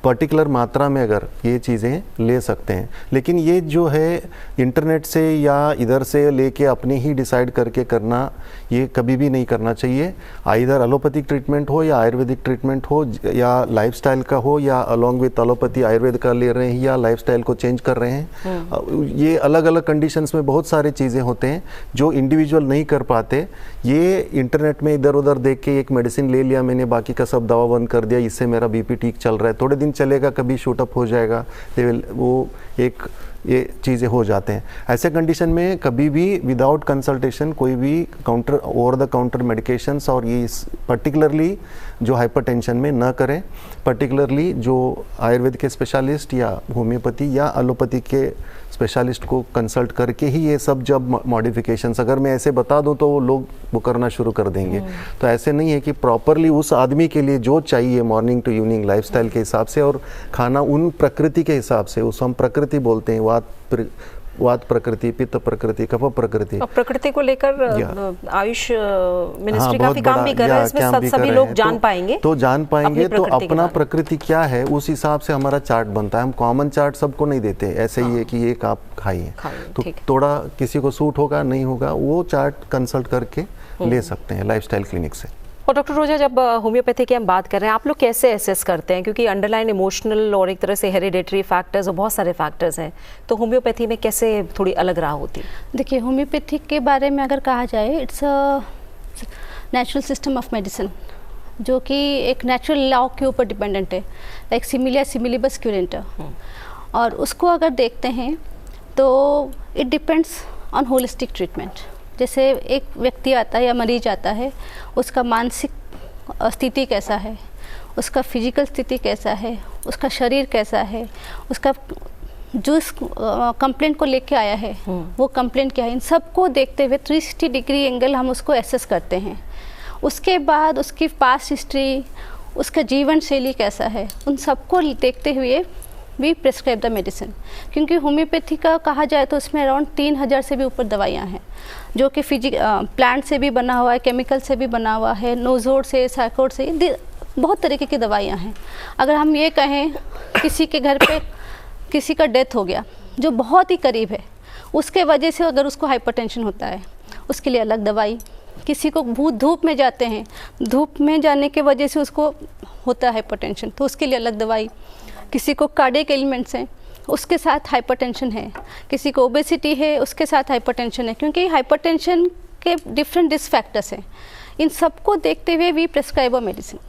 पर्टिकुलर मात्रा में अगर ये चीज़ें ले सकते हैं। लेकिन ये जो है इंटरनेट से या इधर से लेके अपने ही डिसाइड करके करना, ये कभी भी नहीं करना चाहिए। आइदर एलोपैथिक ट्रीटमेंट हो या आयुर्वेदिक ट्रीटमेंट हो, या लाइफस्टाइल का हो, या अलोंग विथ एलोपैथी आयुर्वेद का ले रहे हैं या लाइफस्टाइल को चेंज कर रहे हैं। ये अलग अलग कंडीशंस में बहुत सारे चीज़ें होते हैं जो इंडिविजुअल नहीं कर पाते। ये इंटरनेट में इधर उधर देख के एक मेडिसिन ले लिया मैंने, बाकी का सब दवा बंद कर दिया, इससे मेरा बीपी ठीक चल रहा है, थोड़े दिन चलेगा, कभी शूट अप हो जाएगा, वो एक ये चीज़ें हो जाते हैं। ऐसे कंडीशन में कभी भी विदाउट कंसल्टेशन कोई भी counter over the counter medications और ये पर्टिकुलरली जो हाइपरटेंशन में न करें, पर्टिकुलरली जो आयुर्वेद के स्पेशलिस्ट या होम्योपैथी या एलोपैथी के स्पेशलिस्ट को कंसल्ट करके ही ये सब जब मॉडिफिकेशंस, अगर मैं ऐसे बता दूं तो वो लोग वो करना शुरू कर देंगे। तो ऐसे नहीं है कि प्रॉपरली उस आदमी के लिए जो चाहिए मॉर्निंग टू इवनिंग लाइफस्टाइल के हिसाब से और खाना उन प्रकृति के हिसाब से, उस हम प्रकृति बोलते हैं, वात प्रकृति, पित्त प्रकृति, कफ प्रकृति। और प्रकृति को लेकर आयुष मिनिस्ट्री काफी काम भी कर रहे हैं, इसमें सभी लोग जान पाएंगे, तो जान पाएंगे तो अपना प्रकृति क्या है उस हिसाब से हमारा चार्ट बनता है। हम कॉमन चार्ट सबको नहीं देते, ऐसे ही है कि ये आप खाइए, तो थोड़ा किसी को सूट होगा नहीं होगा वो चार्ट कंसल्ट करके ले सकते हैं लाइफस्टाइल क्लिनिक से। और डॉक्टर रोजा, जब होम्योपैथी की हम बात कर रहे हैं, आप लोग कैसे एसेस करते हैं, क्योंकि अंडरलाइन इमोशनल और एक तरह से हेरिडेटरी फैक्टर्स और बहुत सारे फैक्टर्स हैं, तो होम्योपैथी में कैसे थोड़ी अलग राह होती है? देखिए, होम्योपैथी के बारे में अगर कहा जाए, it's a natural system of medicine, जो कि एक नेचुरल लॉ के ऊपर डिपेंडेंट है, लाइक सिमिलिया सिमिलिबस क्यूरेंटर। और उसको अगर देखते हैं तो it depends on holistic treatment. जैसे एक व्यक्ति आता है या मरीज आता है, उसका मानसिक स्थिति कैसा है, उसका फिजिकल स्थिति कैसा है, उसका शरीर कैसा है, उसका जो इस कंप्लेंट को लेके आया है वो कंप्लेंट क्या है, इन सबको देखते हुए 360 डिग्री एंगल हम उसको एसेस करते हैं। उसके बाद उसकी पास्ट हिस्ट्री, उसका जीवन शैली कैसा है, उन सबको देखते हुए वी प्रिस्क्राइब द मेडिसिन। क्योंकि होम्योपैथी का कहा जाए तो उसमें अराउंड 3000 से भी ऊपर दवाइयाँ हैं, जो कि प्लांट से भी बना हुआ है, केमिकल से भी बना हुआ है, नोजोड से, साइकोड से, बहुत तरीके की दवाइयाँ हैं। अगर हम ये कहें किसी के घर पे किसी का डेथ हो गया जो बहुत ही करीब है, उसके वजह से अगर उसको हाइपरटेंशन होता है, उसके लिए अलग दवाई। किसी को धूप में जाते हैं, धूप में जाने के वजह से उसको होता है हाइपरटेंशन, तो उसके लिए अलग दवाई। किसी को कार्डियक एलिमेंट्स हैं, उसके साथ हाइपरटेंशन है, किसी को ओबेसिटी है, उसके साथ हाइपरटेंशन है, क्योंकि हाइपरटेंशन के डिफरेंट रिस्क फैक्टर्स हैं। इन सबको देखते हुए वी प्रिस्क्राइब अ मेडिसिन।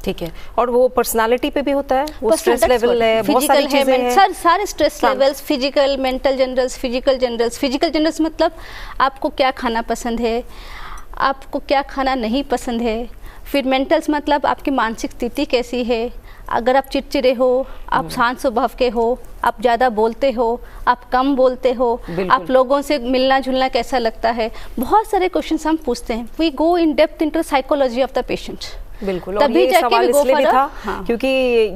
ठीक है, और वो पर्सनालिटी पे भी होता है, वो स्ट्रेस लेवल है, बहुत सारी चीजें हैं। सर सारे stress levels, physical, mental generals, physical generals. Physical generals मतलब आपको क्या खाना पसंद है, आपको क्या खाना नहीं पसंद है। फिर मेंटल्स मतलब आपकी मानसिक स्थिति कैसी है, अगर आप चिड़चिड़े हो, आप शांत स्वभाव के हो, आप ज़्यादा बोलते हो, आप कम बोलते हो, आप लोगों से मिलना जुलना कैसा लगता है, बहुत सारे क्वेश्चंस हम पूछते हैं। We go in depth into psychology of the patient. बिल्कुल, और ये सवाल इसलिए भी था क्योंकि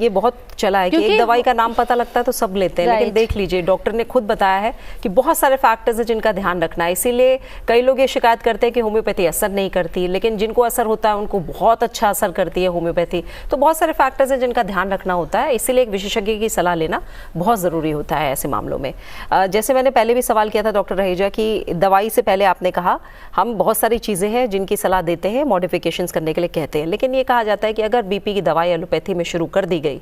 ये बहुत चला है कि एक दवाई का नाम पता लगता है तो सब लेते हैं, लेकिन देख लीजिए डॉक्टर ने खुद बताया है कि बहुत सारे फैक्टर्स हैं जिनका ध्यान रखना है। इसीलिए कई लोग ये शिकायत करते हैं कि होम्योपैथी असर नहीं करती, लेकिन जिनको असर होता है उनको बहुत अच्छा असर करती है होम्योपैथी। तो बहुत सारे फैक्टर्स हैं जिनका ध्यान रखना होता है, इसीलिए एक विशेषज्ञ की सलाह लेना बहुत ज़रूरी होता है ऐसे मामलों में। जैसे मैंने पहले भी सवाल किया था डॉक्टर रहेजा कि दवाई से पहले आपने कहा हम बहुत सारी चीज़ें हैं जिनकी सलाह देते हैं, मॉडिफिकेशंस करने के लिए कहते हैं, लेकिन ये कहा जाता है कि अगर बीपी की दवाई एलोपैथी में शुरू कर दी गई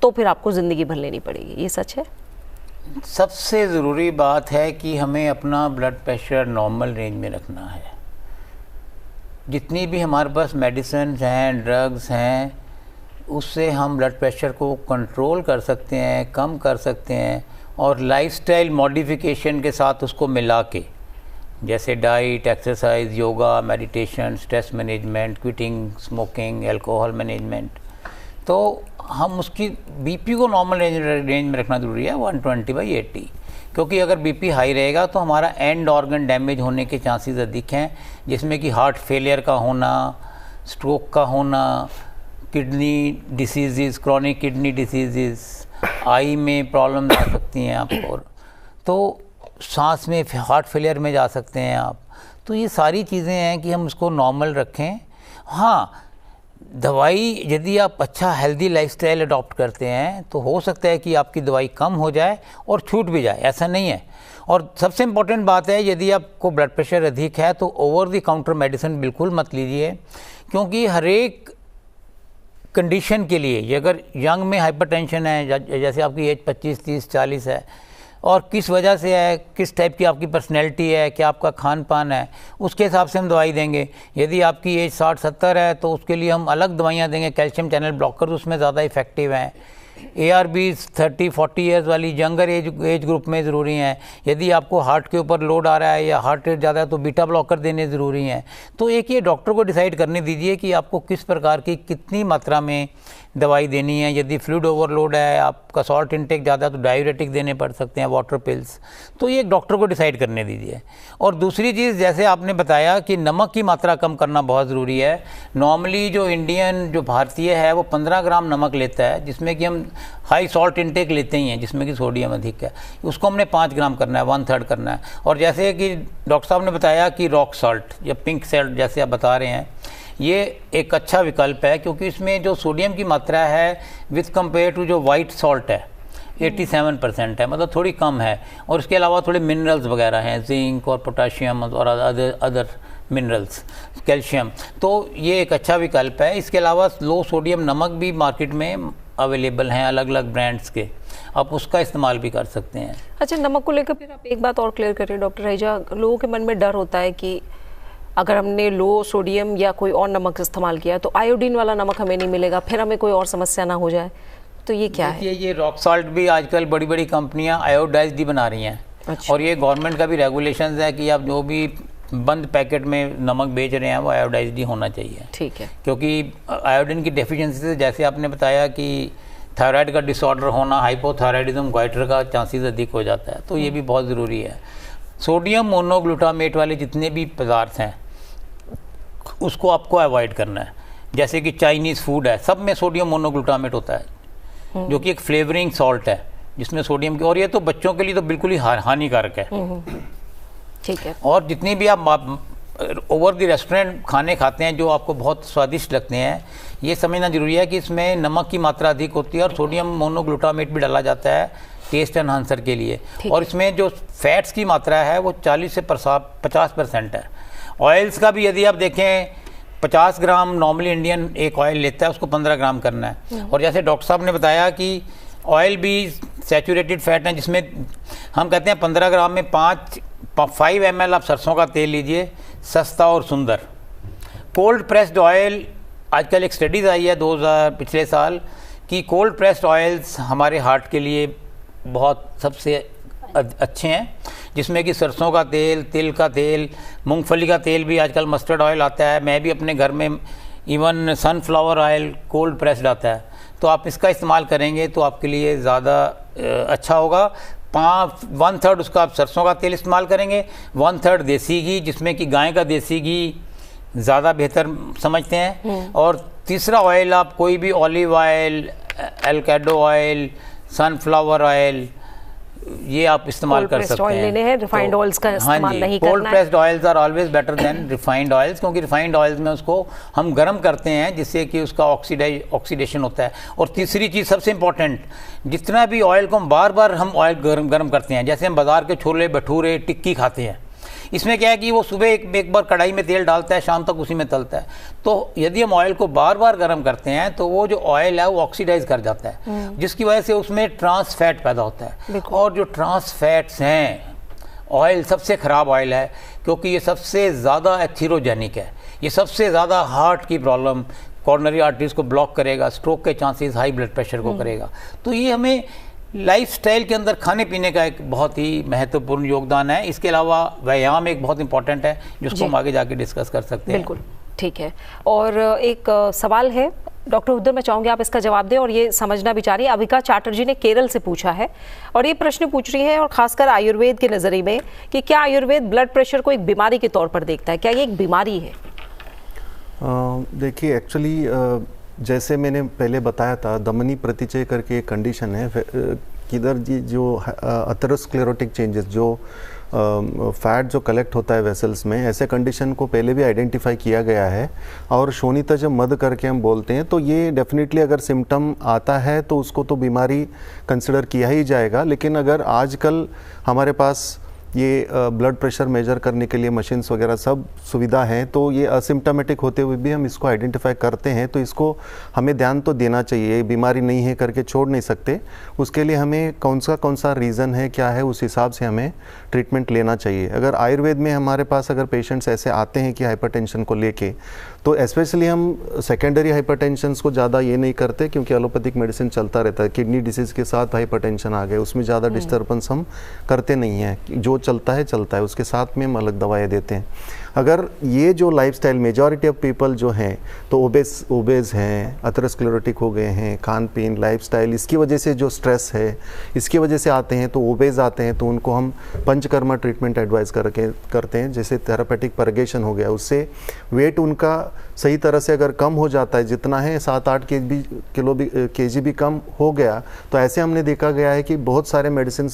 तो फिर आपको ज़िंदगी भर लेनी पड़ेगी, ये सच है? सबसे ज़रूरी बात है कि हमें अपना ब्लड प्रेशर नॉर्मल रेंज में रखना है। जितनी भी हमारे पास मेडिसिन हैं, ड्रग्स हैं, उससे हम ब्लड प्रेशर को कंट्रोल कर सकते हैं, कम कर सकते हैं, और लाइफस्टाइल मॉडिफिकेशन के साथ उसको मिला के, जैसे diet, exercise, yoga, meditation, stress management, quitting smoking, alcohol management, तो हम उसकी बीपी को नॉर्मल रेंज में रखना ज़रूरी है 120/80। क्योंकि अगर बीपी हाई रहेगा तो हमारा एंड ऑर्गन डैमेज होने के चांसेस अधिक हैं, जिसमें कि हार्ट फेलियर का होना, स्ट्रोक का होना, kidney disease, chronic kidney disease, eye में प्रॉब्लम आ सकती हैं आपको, तो सांस में हार्ट फेलियर में जा सकते हैं आप। तो ये सारी चीज़ें हैं कि हम उसको नॉर्मल रखें। हाँ, दवाई यदि आप अच्छा हेल्दी लाइफस्टाइल अडॉप्ट करते हैं तो हो सकता है कि आपकी दवाई कम हो जाए और छूट भी जाए, ऐसा नहीं है। और सबसे इम्पोर्टेंट बात है, यदि आपको ब्लड प्रेशर अधिक है तो ओवर द काउंटर मेडिसिन बिल्कुल मत लीजिए, क्योंकि हर एक कंडीशन के लिए, अगर यंग में हाइपरटेंशन है, जैसे आपकी एज 25, 30, 40 है, और किस वजह से है, किस टाइप की आपकी पर्सनैलिटी है, क्या आपका खान पान है, उसके हिसाब से हम दवाई देंगे। यदि आपकी एज 60-70 है तो उसके लिए हम अलग दवाइयाँ देंगे, कैल्शियम चैनल ब्लॉकर उसमें ज़्यादा इफेक्टिव हैं। ARBs 30-40 ईयर्स वाली यंगर एज ग्रुप में ज़रूरी हैं। यदि आपको हार्ट के ऊपर लोड आ रहा है या हार्ट रेट ज़्यादा है तो बीटा ब्लॉकर देने ज़रूरी हैं। तो एक ये डॉक्टर को डिसाइड करने दीजिए कि आपको किस प्रकार की कितनी मात्रा में दवाई देनी है। यदि फ्लूइड ओवरलोड है, आपका सॉल्ट इनटेक ज़्यादा है तो डायूरेटिक देने पड़ सकते हैं, वाटर पिल्स। तो ये एक डॉक्टर को डिसाइड करने दीजिए। और दूसरी चीज़, जैसे आपने बताया कि नमक की मात्रा कम करना बहुत ज़रूरी है। नॉर्मली जो भारतीय है वो 15 ग्राम नमक लेता है, जिसमें कि हम हाई सॉल्ट इनटेक लेते ही हैं, जिसमें कि सोडियम अधिक है। उसको हमने 5 ग्राम करना है, 1/3 करना है। और जैसे कि डॉक्टर साहब ने बताया कि रॉक सॉल्ट या पिंक सॉल्ट जैसे आप बता रहे हैं, ये एक अच्छा विकल्प है, क्योंकि इसमें जो सोडियम की मात्रा है विथ कंपेयर टू जो वाइट सॉल्ट है 87% है, मतलब थोड़ी कम है। और इसके अलावा थोड़े मिनरल्स वगैरह हैं, जिंक और पोटाशियम और अदर मिनरल्स, कैल्शियम। तो ये एक अच्छा विकल्प है। इसके अलावा लो सोडियम नमक भी मार्केट में अवेलेबल हैं, अलग अलग ब्रांड्स के, आप उसका इस्तेमाल भी कर सकते हैं। अच्छा, नमक को लेकर फिर आप एक बात और क्लियर करिए डॉक्टर रहीजा। लोगों के मन में डर होता है कि अगर हमने लो सोडियम या कोई और नमक इस्तेमाल किया तो आयोडीन वाला नमक हमें नहीं मिलेगा, फिर हमें कोई और समस्या ना हो जाए, तो ये क्या है? ये रॉक सॉल्ट भी आजकल बड़ी बड़ी कंपनियां आयोडाइज्ड ही बना रही हैं। अच्छा। और ये गवर्नमेंट का भी रेगुलेशंस है कि आप जो भी बंद पैकेट में नमक बेच रहे हैं वो आयोडाइज्ड ही होना चाहिए। ठीक है। क्योंकि आयोडीन की डेफिशिएंसी से, जैसे आपने बताया कि थायराइड का डिसऑर्डर होना, हाइपोथायराइडिज्म, गोइटर का चांसेस अधिक हो जाता है, तो ये भी बहुत ज़रूरी है। सोडियम मोनोग्लूटामेट वाले जितने भी पदार्थ हैं उसको आपको अवॉइड करना है। जैसे कि चाइनीज़ फूड है, सब में सोडियम मोनोग्लूटामेट होता है, जो कि एक फ्लेवरिंग सॉल्ट है जिसमें सोडियम की, और ये तो बच्चों के लिए तो बिल्कुल ही हानिकारक है। ठीक है। और जितनी भी आप ओवर द रेस्टोरेंट खाने खाते हैं जो आपको बहुत स्वादिष्ट लगते हैं, ये समझना जरूरी है कि इसमें नमक की मात्रा अधिक होती है और सोडियम मोनोग्लूटामेट भी डाला जाता है टेस्ट एनहांसर के लिए। और इसमें जो फैट्स की मात्रा है वो 40 से 50% है। ऑयल्स का भी यदि आप देखें, 50 ग्राम नॉर्मली इंडियन एक ऑयल लेता है, उसको 15 ग्राम करना है। और जैसे डॉक्टर साहब ने बताया कि ऑयल भी सैचुरेटेड फैट है, जिसमें हम कहते हैं 15 ग्राम में 5 ml आप सरसों का तेल लीजिए, सस्ता और सुंदर। कोल्ड प्रेस्ड ऑयल, आजकल एक स्टडीज़ आई है 2000 पिछले साल कि कोल्ड प्रेस्ड ऑयल्स हमारे हार्ट के लिए बहुत सबसे अच्छे हैं, जिसमें कि सरसों का तेल, तिल का तेल, मूंगफली का तेल भी, आजकल मस्टर्ड ऑयल आता है। मैं भी अपने घर में even sunflower oil cold pressed आता है, तो आप इसका इस्तेमाल करेंगे तो आपके लिए ज़्यादा अच्छा होगा। 1/3 उसका आप सरसों का तेल इस्तेमाल करेंगे, 1/3 देसी घी, जिसमें कि गाय का देसी घी ज़्यादा बेहतर समझते हैं। और तीसरा ऑयल आप कोई भी olive oil, avocado oil, sunflower oil, ये आप इस्तेमाल कर सकते हैं। लेने हैं, रिफाइंड ऑयल्स का इस्तेमाल नहीं करना है। Cold pressed oils are always better than refined oils, क्योंकि रिफाइंड ऑयल्स में उसको हम गर्म करते हैं जिससे कि उसका ऑक्सीडेशन होता है। और तीसरी चीज़ सबसे इंपॉर्टेंट, जितना भी ऑयल को हम बार बार हम ऑयल गर्म करते हैं, जैसे हम बाज़ार के छोले भटूरे टिक्की खाते हैं, इसमें क्या है कि वो सुबह एक बार कढ़ाई में तेल डालता है, शाम तक उसी में तलता है। तो यदि हम ऑयल को बार बार गर्म करते हैं तो वो जो ऑयल है वो ऑक्सीडाइज कर जाता है, जिसकी वजह से उसमें ट्रांस फैट पैदा होता है। और जो ट्रांस फैट्स हैं, ऑयल सबसे ख़राब ऑयल है, क्योंकि ये सबसे ज़्यादा एथीरोजेनिक है। ये सबसे ज़्यादा हार्ट की प्रॉब्लम, कॉर्नरी आर्टरीज को ब्लॉक करेगा, स्ट्रोक के चांसेस, हाई ब्लड प्रेशर को करेगा। तो ये हमें लाइफस्टाइल के अंदर खाने पीने का एक बहुत ही महत्वपूर्ण योगदान है। इसके अलावा व्यायाम एक बहुत इंपॉर्टेंट है, जिसको हम आगे जाके डिस्कस कर सकते हैं। बिल्कुल ठीक है। और एक सवाल है डॉक्टर उद्धर मैं चाहूँगी आप इसका जवाब दें, और ये समझना भी चाह रही है। अविका चैटर्जी ने केरल से पूछा है और ये प्रश्न पूछ रही है, और खासकर आयुर्वेद के नज़रिए में, कि क्या आयुर्वेद ब्लड प्रेशर को एक बीमारी के तौर पर देखता है? क्या ये एक बीमारी है? देखिए, एक्चुअली जैसे मैंने पहले बताया था, धमनी प्रतिचय करके एक कंडीशन है किधर जी जो अथेरोस्क्लेरोटिक चेंजेस, जो फैट जो कलेक्ट होता है वेसल्स में, ऐसे कंडीशन को पहले भी आइडेंटिफाई किया गया है। और शोणितज मद करके हम बोलते हैं, तो ये डेफिनेटली अगर सिम्टम आता है तो उसको तो बीमारी कंसिडर किया ही जाएगा। लेकिन अगर आजकल हमारे पास ये ब्लड प्रेशर मेजर करने के लिए मशीन्स वगैरह सब सुविधा है, तो ये असिम्टोमेटिक होते हुए भी हम इसको आइडेंटिफाई करते हैं। तो इसको हमें ध्यान तो देना चाहिए, बीमारी नहीं है करके छोड़ नहीं सकते। उसके लिए हमें कौन सा रीज़न है, क्या है, उस हिसाब से हमें ट्रीटमेंट लेना चाहिए। अगर आयुर्वेद में हमारे पास अगर पेशेंट्स ऐसे आते हैं कि हाइपरटेंशन को लेके, तो स्पेशली हम सेकेंडरी हाइपरटेंशन को ज़्यादा ये नहीं करते, क्योंकि एलोपैथिक मेडिसिन चलता रहता है। किडनी डिसीज़ के साथ हाइपरटेंशन आ गए, उसमें ज़्यादा डिस्टर्बेंस हम करते नहीं हैं, जो चलता है, उसके साथ में हम अलग दवाएं देते हैं। अगर ये जो लाइफस्टाइल, मेजॉरिटी ऑफ पीपल जो हैं तो ओबेज हैं, अथेरोस्क्लेरोटिक हो गए हैं, खान पीन, लाइफस्टाइल, इसकी वजह से जो स्ट्रेस है इसकी वजह से आते हैं, तो ओबेज आते हैं, तो उनको हम पंचकर्मा ट्रीटमेंट एडवाइस करते हैं, जैसे थेरापेटिक परगेशन हो गया। उससे वेट उनका सही तरह से अगर कम हो जाता है, जितना है 7-8 केजी भी कम हो गया, तो ऐसे हमने देखा गया है कि बहुत सारे मेडिसिन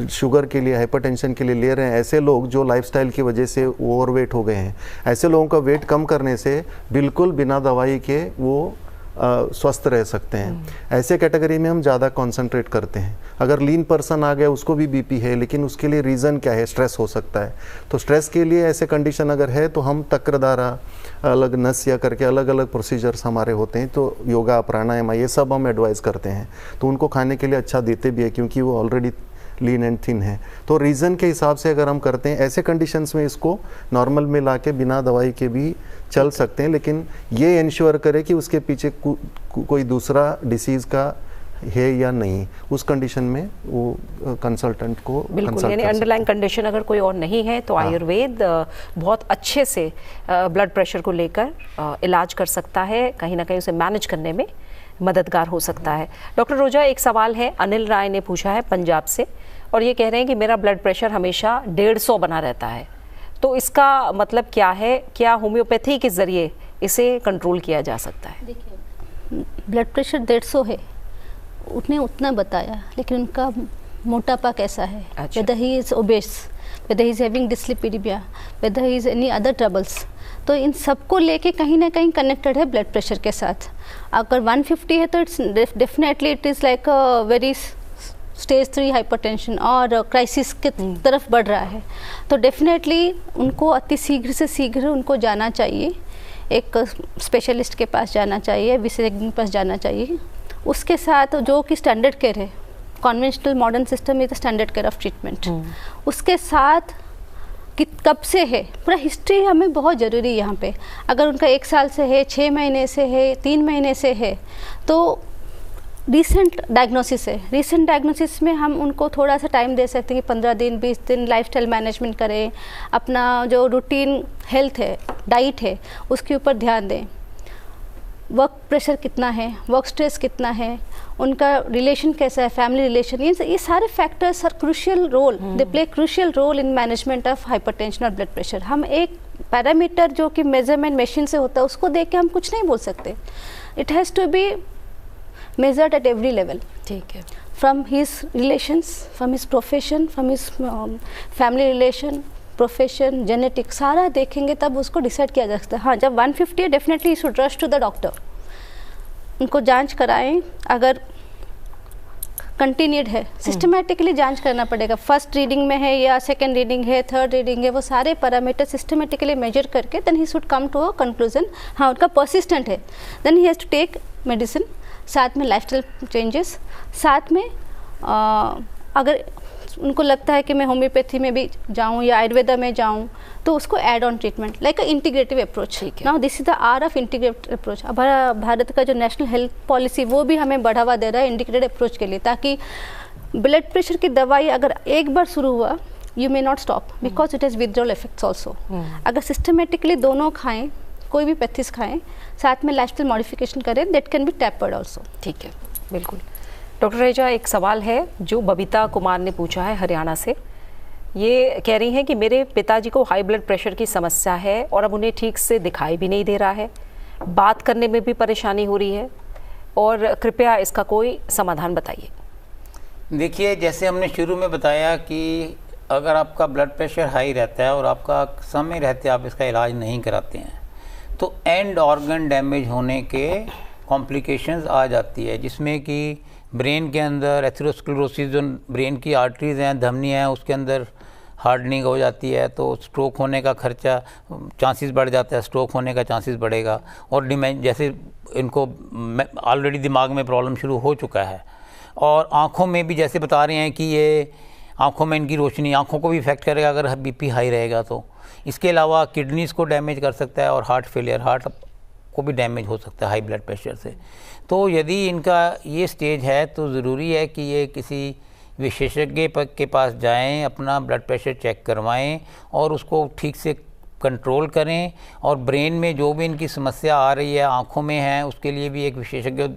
शुगर के लिए, हाइपरटेंशन के लिए ले रहे हैं ऐसे लोग जो लाइफस्टाइल की वजह से ओवरवेट हो गए हैं। ऐसे लोगों का वेट कम करने से बिल्कुल बिना दवाई के वो स्वस्थ रह सकते हैं। ऐसे कैटेगरी में हम ज़्यादा कंसंट्रेट करते हैं। अगर लीन पर्सन आ गया, उसको भी बीपी है, लेकिन उसके लिए रीज़न क्या है? स्ट्रेस हो सकता है। तो स्ट्रेस के लिए ऐसे कंडीशन अगर है तो हम तक्रदारा, अलग नस या करके अलग अलग प्रोसीजर्स हमारे होते हैं, तो योगा, प्राणायाम, ये सब हम एडवाइस करते हैं। तो उनको खाने के लिए अच्छा देते भी है, क्योंकि वो ऑलरेडी लीन एंड थिन है। तो रीज़न के हिसाब से अगर हम करते हैं, ऐसे कंडीशंस में इसको नॉर्मल में लाके बिना दवाई के भी चल सकते हैं। लेकिन ये इंश्योर करें कि उसके पीछे कोई दूसरा डिसीज़ का है या नहीं, उस कंडीशन में वो कंसल्टेंट को बिल्कुल, यानी अंडरलाइन कंडीशन अगर कोई और नहीं है तो आयुर्वेद बहुत अच्छे से ब्लड प्रेशर को लेकर इलाज कर सकता है, कहीं ना कहीं उसे मैनेज करने में मददगार हो सकता है। डॉक्टर रोजा, एक सवाल है, अनिल राय ने पूछा है पंजाब से, और ये कह रहे हैं कि मेरा ब्लड प्रेशर हमेशा 150 बना रहता है, तो इसका मतलब क्या है? क्या होम्योपैथी के ज़रिए इसे कंट्रोल किया जा सकता है? देखिए, ब्लड प्रेशर 150 है, उसने उतना बताया, लेकिन उनका मोटापा कैसा है, whether he is obese, whether he is having dyslipidemia, whether he is any other troubles, तो इन सबको लेके कहीं ना कहीं कनेक्टेड है ब्लड प्रेशर के साथ। अगर 150 है तो it's definitely it is like a very stage 3 hypertension और क्राइसिस के तरफ बढ़ रहा है। तो डेफिनेटली उनको अति शीघ्र से शीघ्र उनको जाना चाहिए, एक स्पेशलिस्ट के पास जाना चाहिए, विशेषज्ञ के पास जाना चाहिए। उसके साथ जो कि स्टैंडर्ड केयर है, conventional modern system is the standard care of treatment. उसके साथ कि कब से है, पूरा हिस्ट्री हमें बहुत ज़रूरी है यहाँ पे। अगर उनका 1 साल से है, 6 महीने से है, 3 महीने से है, तो रिसेंट डायग्नोसिस है। रिसेंट डायग्नोसिस में हम उनको थोड़ा सा टाइम दे सकते हैं कि 15 दिन 20 दिन लाइफस्टाइल मैनेजमेंट करें, अपना जो रूटीन हेल्थ है, डाइट है, उसके ऊपर ध्यान दें। वर्क प्रेशर कितना है, वर्क स्ट्रेस कितना है, उनका रिलेशन कैसा है, फैमिली रिलेशन, ये सारे factors are crucial role, they play crucial role in management of hypertension और ब्लड प्रेशर। हम एक पैरामीटर जो कि मेजरमेंट मशीन से होता है उसको देख के हम कुछ नहीं बोल सकते। It has to be measured at every level. ठीक है, from his relations, from his profession, from his family relation, profession, genetic, सारा देखेंगे तब उसको डिसाइड किया जा सकता है। हाँ, जब 150 है definitely you should rush to the doctor, उनको जांच कराएं। अगर कंटिन्यूड है, सिस्टमेटिकली जांच करना पड़ेगा, फर्स्ट रीडिंग में है या सेकेंड रीडिंग है, थर्ड रीडिंग है, वो सारे पैरामीटर सिस्टमेटिकली मेजर करके then he should come to a conclusion. हाँ, उनका परसिस्टेंट है, then he has to take medicine, साथ में लाइफस्टाइल चेंजेस, साथ में अगर उनको लगता है कि मैं होम्योपैथी में भी जाऊं या आयुर्वेदा में जाऊं, तो उसको add on treatment like a integrative approach. Now this is the R of integrative approach. अब भारत का जो नेशनल हेल्थ पॉलिसी वो भी हमें बढ़ावा दे रहा है इंटीग्रेटेड अप्रोच के लिए, ताकि ब्लड प्रेशर की दवाई अगर एक बार शुरू हुआ, you may not stop because it has withdrawal effects also. अगर सिस्टमेटिकली दोनों खाएं, कोई भी पैथिस खाएं, साथ में लाइफस्टाइल मॉडिफिकेशन करें, that can be tapered also. ठीक है, बिल्कुल। डॉक्टर रहेजा, एक सवाल है जो बबीता कुमार ने पूछा है हरियाणा से। ये कह रही हैं कि मेरे पिताजी को हाई ब्लड प्रेशर की समस्या है और अब उन्हें ठीक से दिखाई भी नहीं दे रहा है, बात करने में भी परेशानी हो रही है, और कृपया इसका कोई समाधान बताइए। देखिए, जैसे हमने शुरू में बताया कि अगर आपका ब्लड प्रेशर हाई रहता है और आपका समय रहते आप इसका इलाज नहीं कराते हैं तो एंड ऑर्गन डैमेज होने के कॉम्प्लिकेशंस आ जाती है, जिसमें कि ब्रेन के अंदर एथेरोस्क्लेरोसिस, जो ब्रेन की आर्टरीज हैं, धमनियाँ हैं, उसके अंदर हार्डनिंग हो जाती है, तो स्ट्रोक होने का खर्चा, चांसेस बढ़ जाता है, स्ट्रोक होने का चांसेस बढ़ेगा। और जैसे इनको ऑलरेडी दिमाग में प्रॉब्लम शुरू हो चुका है, और आँखों में भी जैसे बता रहे हैं कि ये आँखों में इनकी रोशनी, आँखों को भी इफेक्ट करेगा अगर बीपी हाई रहेगा तो। इसके अलावा किडनीज़ को डैमेज कर सकता है और हार्ट फेलियर, हार्ट को भी डैमेज हो सकता है हाई ब्लड प्रेशर से। तो यदि इनका ये स्टेज है तो ज़रूरी है कि ये किसी विशेषज्ञ के पास जाएं, अपना ब्लड प्रेशर चेक करवाएं और उसको ठीक से कंट्रोल करें। और ब्रेन में जो भी इनकी समस्या आ रही है, आँखों में है, उसके लिए भी एक विशेषज्ञ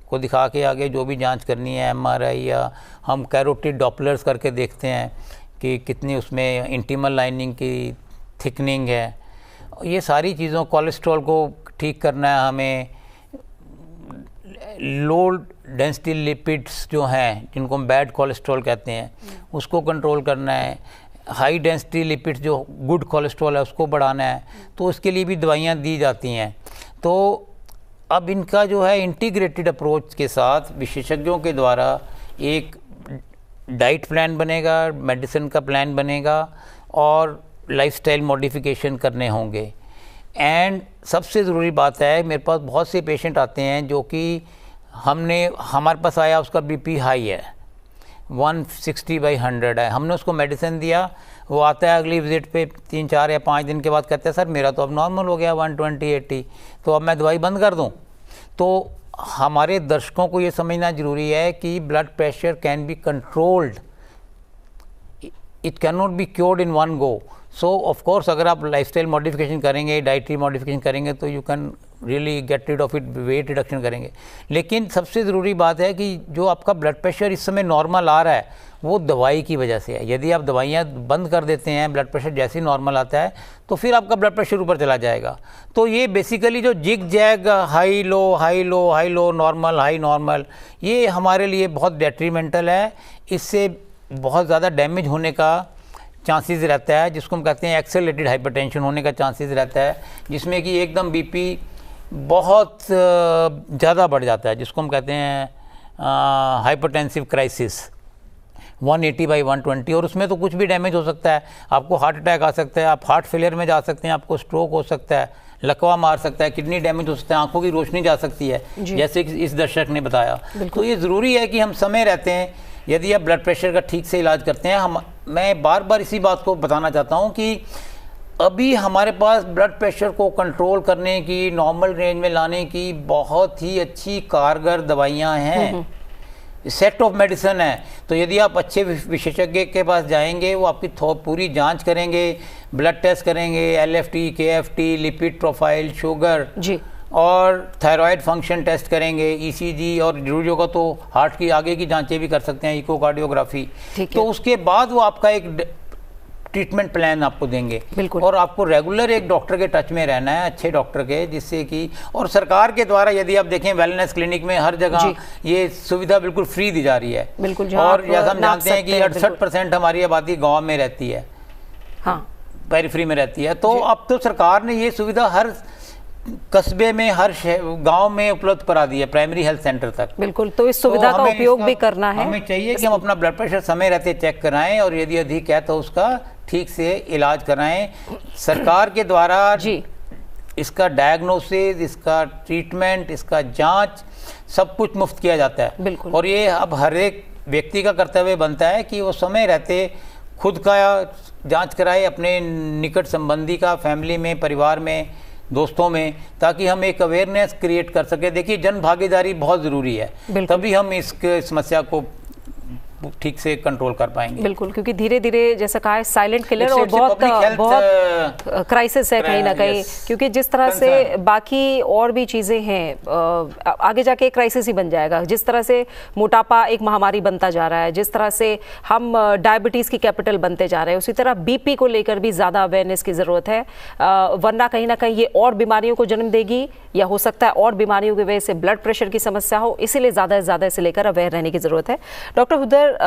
को दिखा के आगे जो भी जांच करनी है, MRI या हम कैरोटिड डॉपलर्स करके देखते हैं कि कितनी उसमें इंटीमल लाइनिंग की थिकनिंग है। ये सारी चीज़ों, कोलेस्ट्रॉल को ठीक करना है हमें, लो डेंसिटी लिपिड्स जो हैं जिनको हम बैड कोलेस्ट्रॉल कहते हैं उसको कंट्रोल करना है, हाई डेंसिटी लिपिड्स जो गुड कोलेस्ट्रॉल है उसको बढ़ाना है, तो उसके लिए भी दवाइयाँ दी जाती हैं। तो अब इनका जो है इंटीग्रेटेड अप्रोच के साथ विशेषज्ञों के द्वारा एक डाइट प्लान बनेगा, मेडिसिन का प्लान बनेगा और लाइफस्टाइल मॉडिफिकेशन करने होंगे। एंड सबसे ज़रूरी बात है, मेरे पास बहुत से पेशेंट आते हैं जो कि हमारे पास आया, उसका बीपी हाई है, 160/100 है, हमने उसको मेडिसिन दिया, वो आता है अगली विजिट पे 3, 4 या 5 दिन के बाद कहते हैं सर मेरा तो अब नॉर्मल हो गया 120/80, तो अब मैं दवाई बंद कर दूं। तो हमारे दर्शकों को ये समझना ज़रूरी है कि blood pressure can be controlled, it can not be cured in one go. So of course अगर आप लाइफस्टाइल मॉडिफिकेशन करेंगे, डाइटरी मॉडिफिकेशन करेंगे तो you can really get rid of it, weight reduction करेंगे। लेकिन सबसे ज़रूरी बात है कि जो आपका ब्लड प्रेशर इस समय नॉर्मल आ रहा है वो दवाई की वजह से है। यदि आप दवाइयाँ बंद कर देते हैं, ब्लड प्रेशर जैसे ही नॉर्मल आता है तो फिर आपका ब्लड प्रेशर ऊपर चला जाएगा। तो ये बेसिकली जो zigzag high low high low high low, normal high normal, ये हमारे लिए बहुत डेट्रीमेंटल है। इससे बहुत ज़्यादा डैमेज होने का चांसेस रहता है, जिसको हम कहते हैं एक्सेलरेटेड हाइपरटेंशन होने का चांसेस रहता है, जिसमें कि एकदम बीपी बहुत ज़्यादा बढ़ जाता है, जिसको हम कहते हैं हाइपरटेंसिव क्राइसिस 180/120। और उसमें तो कुछ भी डैमेज हो सकता है, आपको हार्ट अटैक आ सकता है, आप हार्ट फेलियर में जा सकते हैं, आपको स्ट्रोक हो सकता है, लकवा मार सकता है, किडनी डैमेज हो सकता है, आंखों की रोशनी जा सकती है, जैसे कि इस दर्शक ने बताया। तो ये ज़रूरी है कि हम समय रहते हैं, यदि आप ब्लड प्रेशर का ठीक से इलाज करते हैं। मैं बार बार इसी बात को बताना चाहता हूँ कि अभी हमारे पास ब्लड प्रेशर को कंट्रोल करने की, नॉर्मल रेंज में लाने की बहुत ही अच्छी कारगर दवाइयाँ हैं, सेट ऑफ मेडिसिन है। तो यदि आप अच्छे विशेषज्ञ के पास जाएंगे, वो आपकी पूरी जांच करेंगे, ब्लड टेस्ट करेंगे, LFT, KFT, lipid profile, sugar जी, और थायराइड फंक्शन टेस्ट करेंगे, ECG, और जरूरी होगा तो हार्ट की आगे की जांचें भी कर सकते हैं, इकोकार्डियोग्राफी। तो उसके बाद वो आपका एक ट्रीटमेंट प्लान आपको देंगे। और आपको रेगुलर एक डॉक्टर के टच में रहना है, अच्छे डॉक्टर के, जिससे कि, और सरकार के द्वारा यदि आप देखें वेलनेस क्लिनिक में हर जगह ये सुविधा बिल्कुल फ्री दी जा रही है। और जैसा हम जानते हैं कि 68% हमारी आबादी गाँव में रहती है, हाँ, पेरिफेरी में रहती है। तो अब तो सरकार ने ये सुविधा हर कस्बे में, हर गांव में उपलब्ध करा दी है, प्राइमरी हेल्थ सेंटर तक। बिल्कुल, तो इस सुविधा का उपयोग भी करना है। हमें चाहिए कि हम अपना ब्लड प्रेशर समय रहते चेक कराएं, और यदि अधिक है तो उसका ठीक से इलाज कराएं। सरकार के द्वारा जी इसका डायग्नोसिस, इसका ट्रीटमेंट, इसका जांच, सब कुछ मुफ्त किया जाता है। और ये अब हर एक व्यक्ति का कर्तव्य बनता है कि वो समय रहते खुद का जांच कराए, अपने निकट संबंधी का, फैमिली में, परिवार में, दोस्तों में, ताकि हम एक अवेयरनेस क्रिएट कर सके। देखिए, जन भागीदारी बहुत ज़रूरी है, तभी हम इस समस्या को ठीक से कंट्रोल कर पाएंगे। बिल्कुल, क्योंकि धीरे धीरे जैसा कहा है साइलेंट किलर और बहुत क्राइसिस है कहीं ना कहीं, क्योंकि जिस तरह से बाकी और भी चीज़ें हैं आगे जाके एक क्राइसिस ही बन जाएगा। जिस तरह से मोटापा एक महामारी बनता जा रहा है, जिस तरह से हम डायबिटीज़ की कैपिटल बनते जा रहे हैं, उसी तरह बीपी को लेकर भी ज़्यादा अवेयरनेस की ज़रूरत है, वरना कहीं ना कहीं ये और बीमारियों को जन्म देगी, या हो सकता है और बीमारियों की वजह से ब्लड प्रेशर की समस्या हो। इसीलिए ज़्यादा से ज़्यादा इसे लेकर अवेयर रहने की ज़रूरत है। डॉक्टर हुदैर,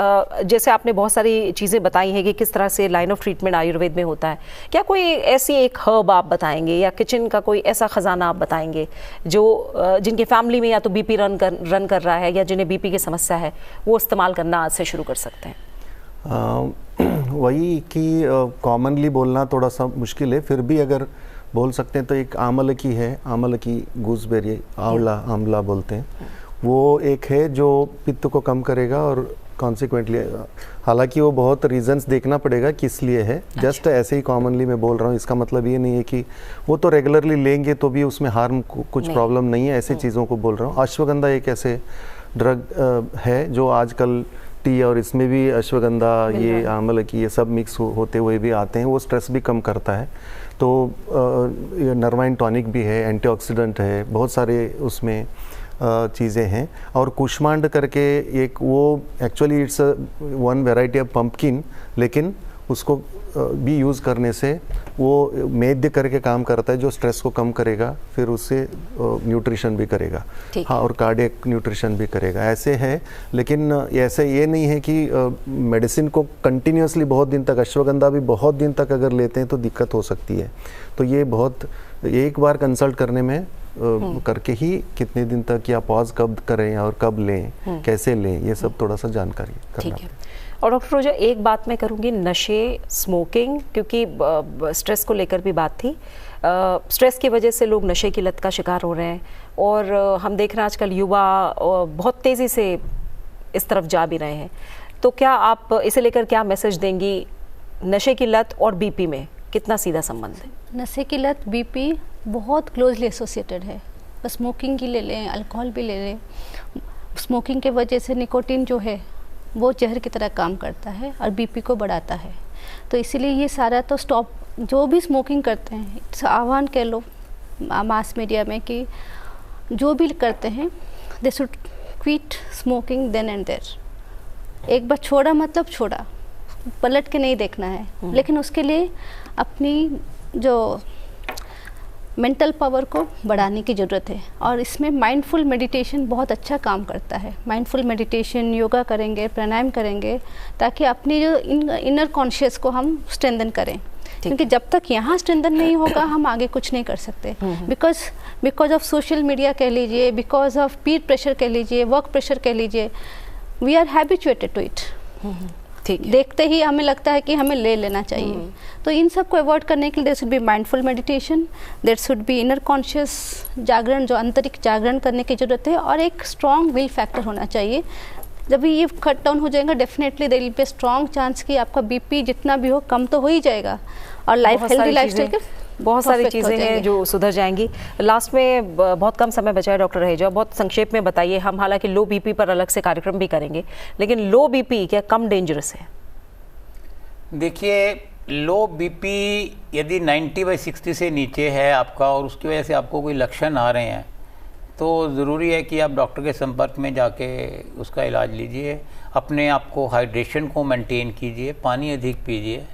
जैसे आपने बहुत सारी चीज़ें बताई हैं कि किस तरह से लाइन ऑफ ट्रीटमेंट आयुर्वेद में होता है, क्या कोई ऐसी एक हर्ब आप बताएंगे या किचन का कोई ऐसा खजाना आप बताएंगे जो जिनके फैमिली में या तो बीपी रन कर रहा है या जिन्हें बीपी की समस्या है, वो इस्तेमाल करना आज से शुरू कर सकते हैं? वही कि कॉमनली बोलना थोड़ा सा मुश्किल है, फिर भी अगर बोल सकते हैं तो एक आमल की है, आमल की गूसबेरी, आंवला बोलते हैं, वो एक है जो पित्त को कम करेगा और कॉन्सिक्वेंटली, हालांकि वो बहुत रीजंस देखना पड़ेगा किस लिए है, जस्ट ऐसे ही कॉमनली मैं बोल रहा हूँ, इसका मतलब ये नहीं है कि वो तो रेगुलरली लेंगे तो भी उसमें हार्म कुछ प्रॉब्लम नहीं है, ऐसे चीज़ों को बोल रहा हूँ। अश्वगंधा एक ऐसे ड्रग है जो आजकल टी और इसमें भी अश्वगंधा, ये आंवला की, ये सब मिक्स होते हुए भी आते हैं, वो स्ट्रेस भी कम करता है। तो ये नर्वाइन टॉनिक भी है, एंटीऑक्सीडेंट है, बहुत सारे उसमें चीज़ें हैं। और कुष्मांड करके एक, वो actually it's one variety of pumpkin, लेकिन उसको भी यूज़ करने से वो मेद्य करके काम करता है जो स्ट्रेस को कम करेगा, फिर उससे न्यूट्रिशन भी करेगा, हाँ, और कार्डियक न्यूट्रिशन भी करेगा, ऐसे है। लेकिन ऐसे ये नहीं है कि मेडिसिन को कंटिन्यूसली बहुत दिन तक, अश्वगंधा भी बहुत दिन तक अगर लेते हैं तो दिक्कत हो सकती है। तो ये बहुत, एक बार कंसल्ट करने में करके ही कितने दिन तक, या पॉज कब करें और कब लें, कैसे लें, ये सब थोड़ा सा जानकारी करना है। और डॉक्टर रोजा, एक बात मैं करूँगी, नशे, स्मोकिंग, क्योंकि स्ट्रेस को लेकर भी बात थी, स्ट्रेस की वजह से लोग नशे की लत का शिकार हो रहे हैं, और हम देख रहे हैं आजकल युवा बहुत तेज़ी से इस तरफ जा भी रहे हैं। तो क्या आप इसे लेकर क्या मैसेज देंगी? नशे की लत और बीपी में कितना सीधा संबंध है? नशे की लत बीपी बहुत क्लोजली एसोसिएटेड है। स्मोकिंग की ले लें, अल्कोहल भी ले लें, स्मोकिंग के वजह से निकोटीन जो है वो जहर की तरह काम करता है और बीपी को बढ़ाता है। तो इसीलिए ये सारा तो स्टॉप, जो भी स्मोकिंग करते हैं, आह्वान कह लो मास मीडिया में कि जो भी करते हैं they should quit smoking then and there. एक बार छोड़ा मतलब छोड़ा, पलट के नहीं देखना है, लेकिन उसके लिए अपनी जो मेंटल पावर को बढ़ाने की ज़रूरत है। और इसमें माइंडफुल मेडिटेशन बहुत अच्छा काम करता है। माइंडफुल मेडिटेशन, योगा करेंगे, प्राणायाम करेंगे, ताकि अपनी जो इनर कॉन्शियस को हम स्ट्रेंथन करें, क्योंकि जब तक यहाँ स्ट्रेंथन नहीं होगा हम आगे कुछ नहीं कर सकते। बिकॉज ऑफ सोशल मीडिया कह लीजिए, बिकॉज ऑफ पीर प्रेशर कह लीजिए, वर्क प्रेशर कह लीजिए, we are habituated to it. देखते ही हमें लगता है कि हमें ले लेना चाहिए। तो इन सब को अवॉइड करने के लिए there should be mindful meditation, there should be inner conscious जागरण, जो आंतरिक जागरण करने की ज़रूरत है, और एक स्ट्रॉन्ग विल फैक्टर होना चाहिए। जब ये कट डाउन हो जाएगा, definitely there will be strong chance कि आपका बीपी जितना भी हो कम तो हो ही जाएगा, और हेल्दी लाइफस्टाइल के बहुत सारी चीज़ें हैं जो सुधर जाएंगी। लास्ट में बहुत कम समय बचा है डॉक्टर रहेजा, बहुत संक्षेप में बताइए। हम हालांकि लो बीपी पर अलग से कार्यक्रम भी करेंगे, लेकिन लो बीपी क्या कम डेंजरस है? देखिए, लो बीपी यदि 90/60 से नीचे है आपका, और उसकी वजह से आपको कोई लक्षण आ रहे हैं, तो ज़रूरी है कि आप डॉक्टर के संपर्क में जाके उसका इलाज लीजिए। अपने आप को, हाइड्रेशन को मेंटेन कीजिए, पानी अधिक पीजिए,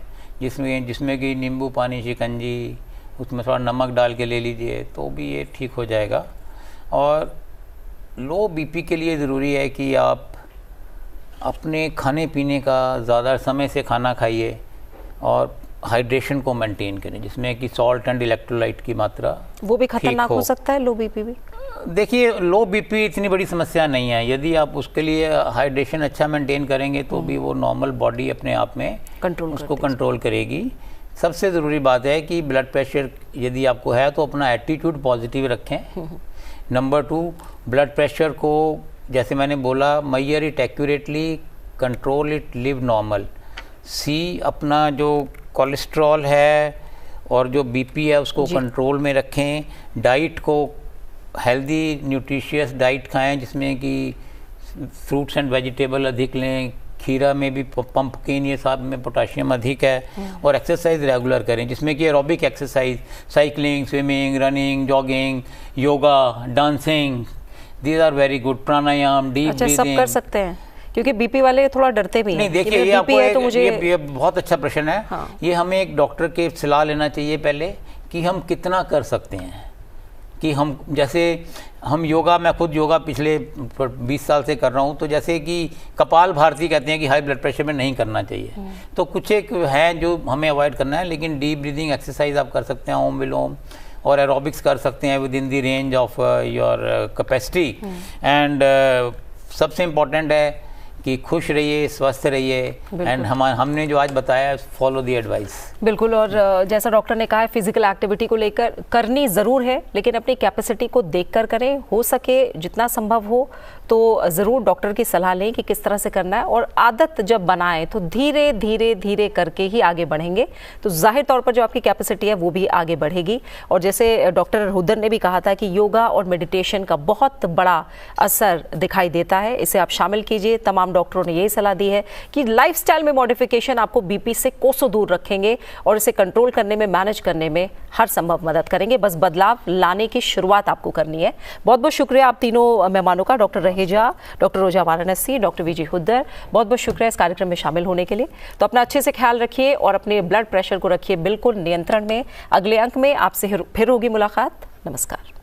जिसमें कि नींबू पानी, शिकंजी, उसमें थोड़ा नमक डाल के ले लीजिए, तो भी ये ठीक हो जाएगा। और लो बीपी के लिए ज़रूरी है कि आप अपने खाने पीने का ज़्यादा समय से खाना खाइए, और हाइड्रेशन को मेंटेन करें, जिसमें कि सॉल्ट एंड इलेक्ट्रोलाइट की मात्रा वो भी खतरनाक हो सकता है। लो बीपी भी, देखिए, लो बीपी इतनी बड़ी समस्या नहीं है। यदि आप उसके लिए हाइड्रेशन अच्छा मेंटेन करेंगे तो भी वो नॉर्मल बॉडी अपने आप में उसको कंट्रोल करेगी। सबसे ज़रूरी बात है कि ब्लड प्रेशर यदि आपको है तो अपना एटीट्यूड पॉजिटिव रखें। नंबर 2, ब्लड प्रेशर को, जैसे मैंने बोला, measure it accurately, control it, live normal. See, अपना जो कोलेस्ट्रॉल है और जो बीपी है उसको कंट्रोल में रखें। डाइट को हेल्दी न्यूट्रिशियस डाइट खाएं, जिसमें कि फ्रूट्स एंड वेजिटेबल अधिक लें, खीरा में भी, पंपकिन, ये सब में पोटाशियम अधिक है। और एक्सरसाइज रेगुलर करें, जिसमें कि aerobic exercise, cycling, swimming, running, jogging, yoga, dancing, these are very good. Pranayama, deep breathing. सब कर सकते हैं, क्योंकि बीपी वाले थोड़ा डरते भी हैं। नहीं, देखिए ये आपको तो मुझे ये बहुत अच्छा प्रश्न है। हाँ। ये हमें एक डॉक्टर के सलाह लेना चाहिए पहले कि हम कितना कर सकते हैं। कि हम, जैसे हम योगा, मैं खुद योगा पिछले 20 साल से कर रहा हूँ, तो जैसे कि कपाल भारती कहते हैं कि हाई ब्लड प्रेशर में नहीं करना चाहिए, तो कुछ एक है जो हमें अवॉइड करना है। लेकिन डीप ब्रीदिंग एक्सरसाइज आप कर सकते हैं, ओम विलोम, और एरोबिक्स कर सकते हैं with in the range of your capacity. And सबसे इम्पोर्टेंट है कि खुश रहिए, स्वस्थ रहिए, एंड हमने जो आज बताया फॉलो द एडवाइस। बिल्कुल। और जैसा डॉक्टर ने कहा है, फिजिकल एक्टिविटी को लेकर करनी ज़रूर है, लेकिन अपनी कैपेसिटी को देखकर करें। हो सके जितना संभव हो तो ज़रूर डॉक्टर की सलाह लें कि किस तरह से करना है। और आदत जब बनाएं तो धीरे धीरे धीरे करके ही आगे बढ़ेंगे, तो जाहिर तौर पर जो आपकी कैपेसिटी है वो भी आगे बढ़ेगी। और जैसे डॉक्टर हुद्दर ने भी कहा था कि योगा और मेडिटेशन का बहुत बड़ा असर दिखाई देता है, इसे आप शामिल कीजिए। तमाम डॉक्टरों ने यही सलाह दी है कि लाइफस्टाइल में मॉडिफिकेशन आपको बीपी से कोसों दूर रखेंगे और इसे कंट्रोल करने में, मैनेज करने में हर संभव मदद करेंगे। बस बदलाव लाने की शुरुआत आपको करनी है। बहुत बहुत शुक्रिया आप तीनों मेहमानों का, डॉक्टर रहेजा, डॉक्टर रोजा वाराणसी, डॉक्टर विजय हुद्दर, बहुत बहुत शुक्रिया इस कार्यक्रम में शामिल होने के लिए। तो अपना अच्छे से ख्याल रखिए और अपने ब्लड प्रेशर को रखिए बिल्कुल नियंत्रण में। अगले अंक में आपसे फिर होगी मुलाकात। नमस्कार।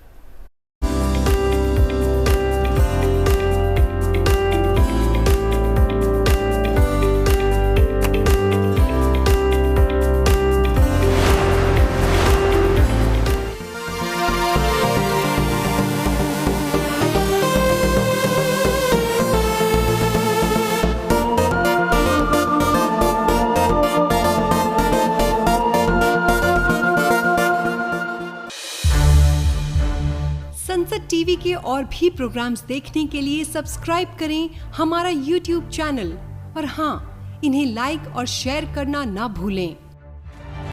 संसद टीवी के और भी प्रोग्राम्स देखने के लिए सब्सक्राइब करें हमारा YouTube चैनल और हाँ, इन्हें लाइक और शेयर करना ना भूलें।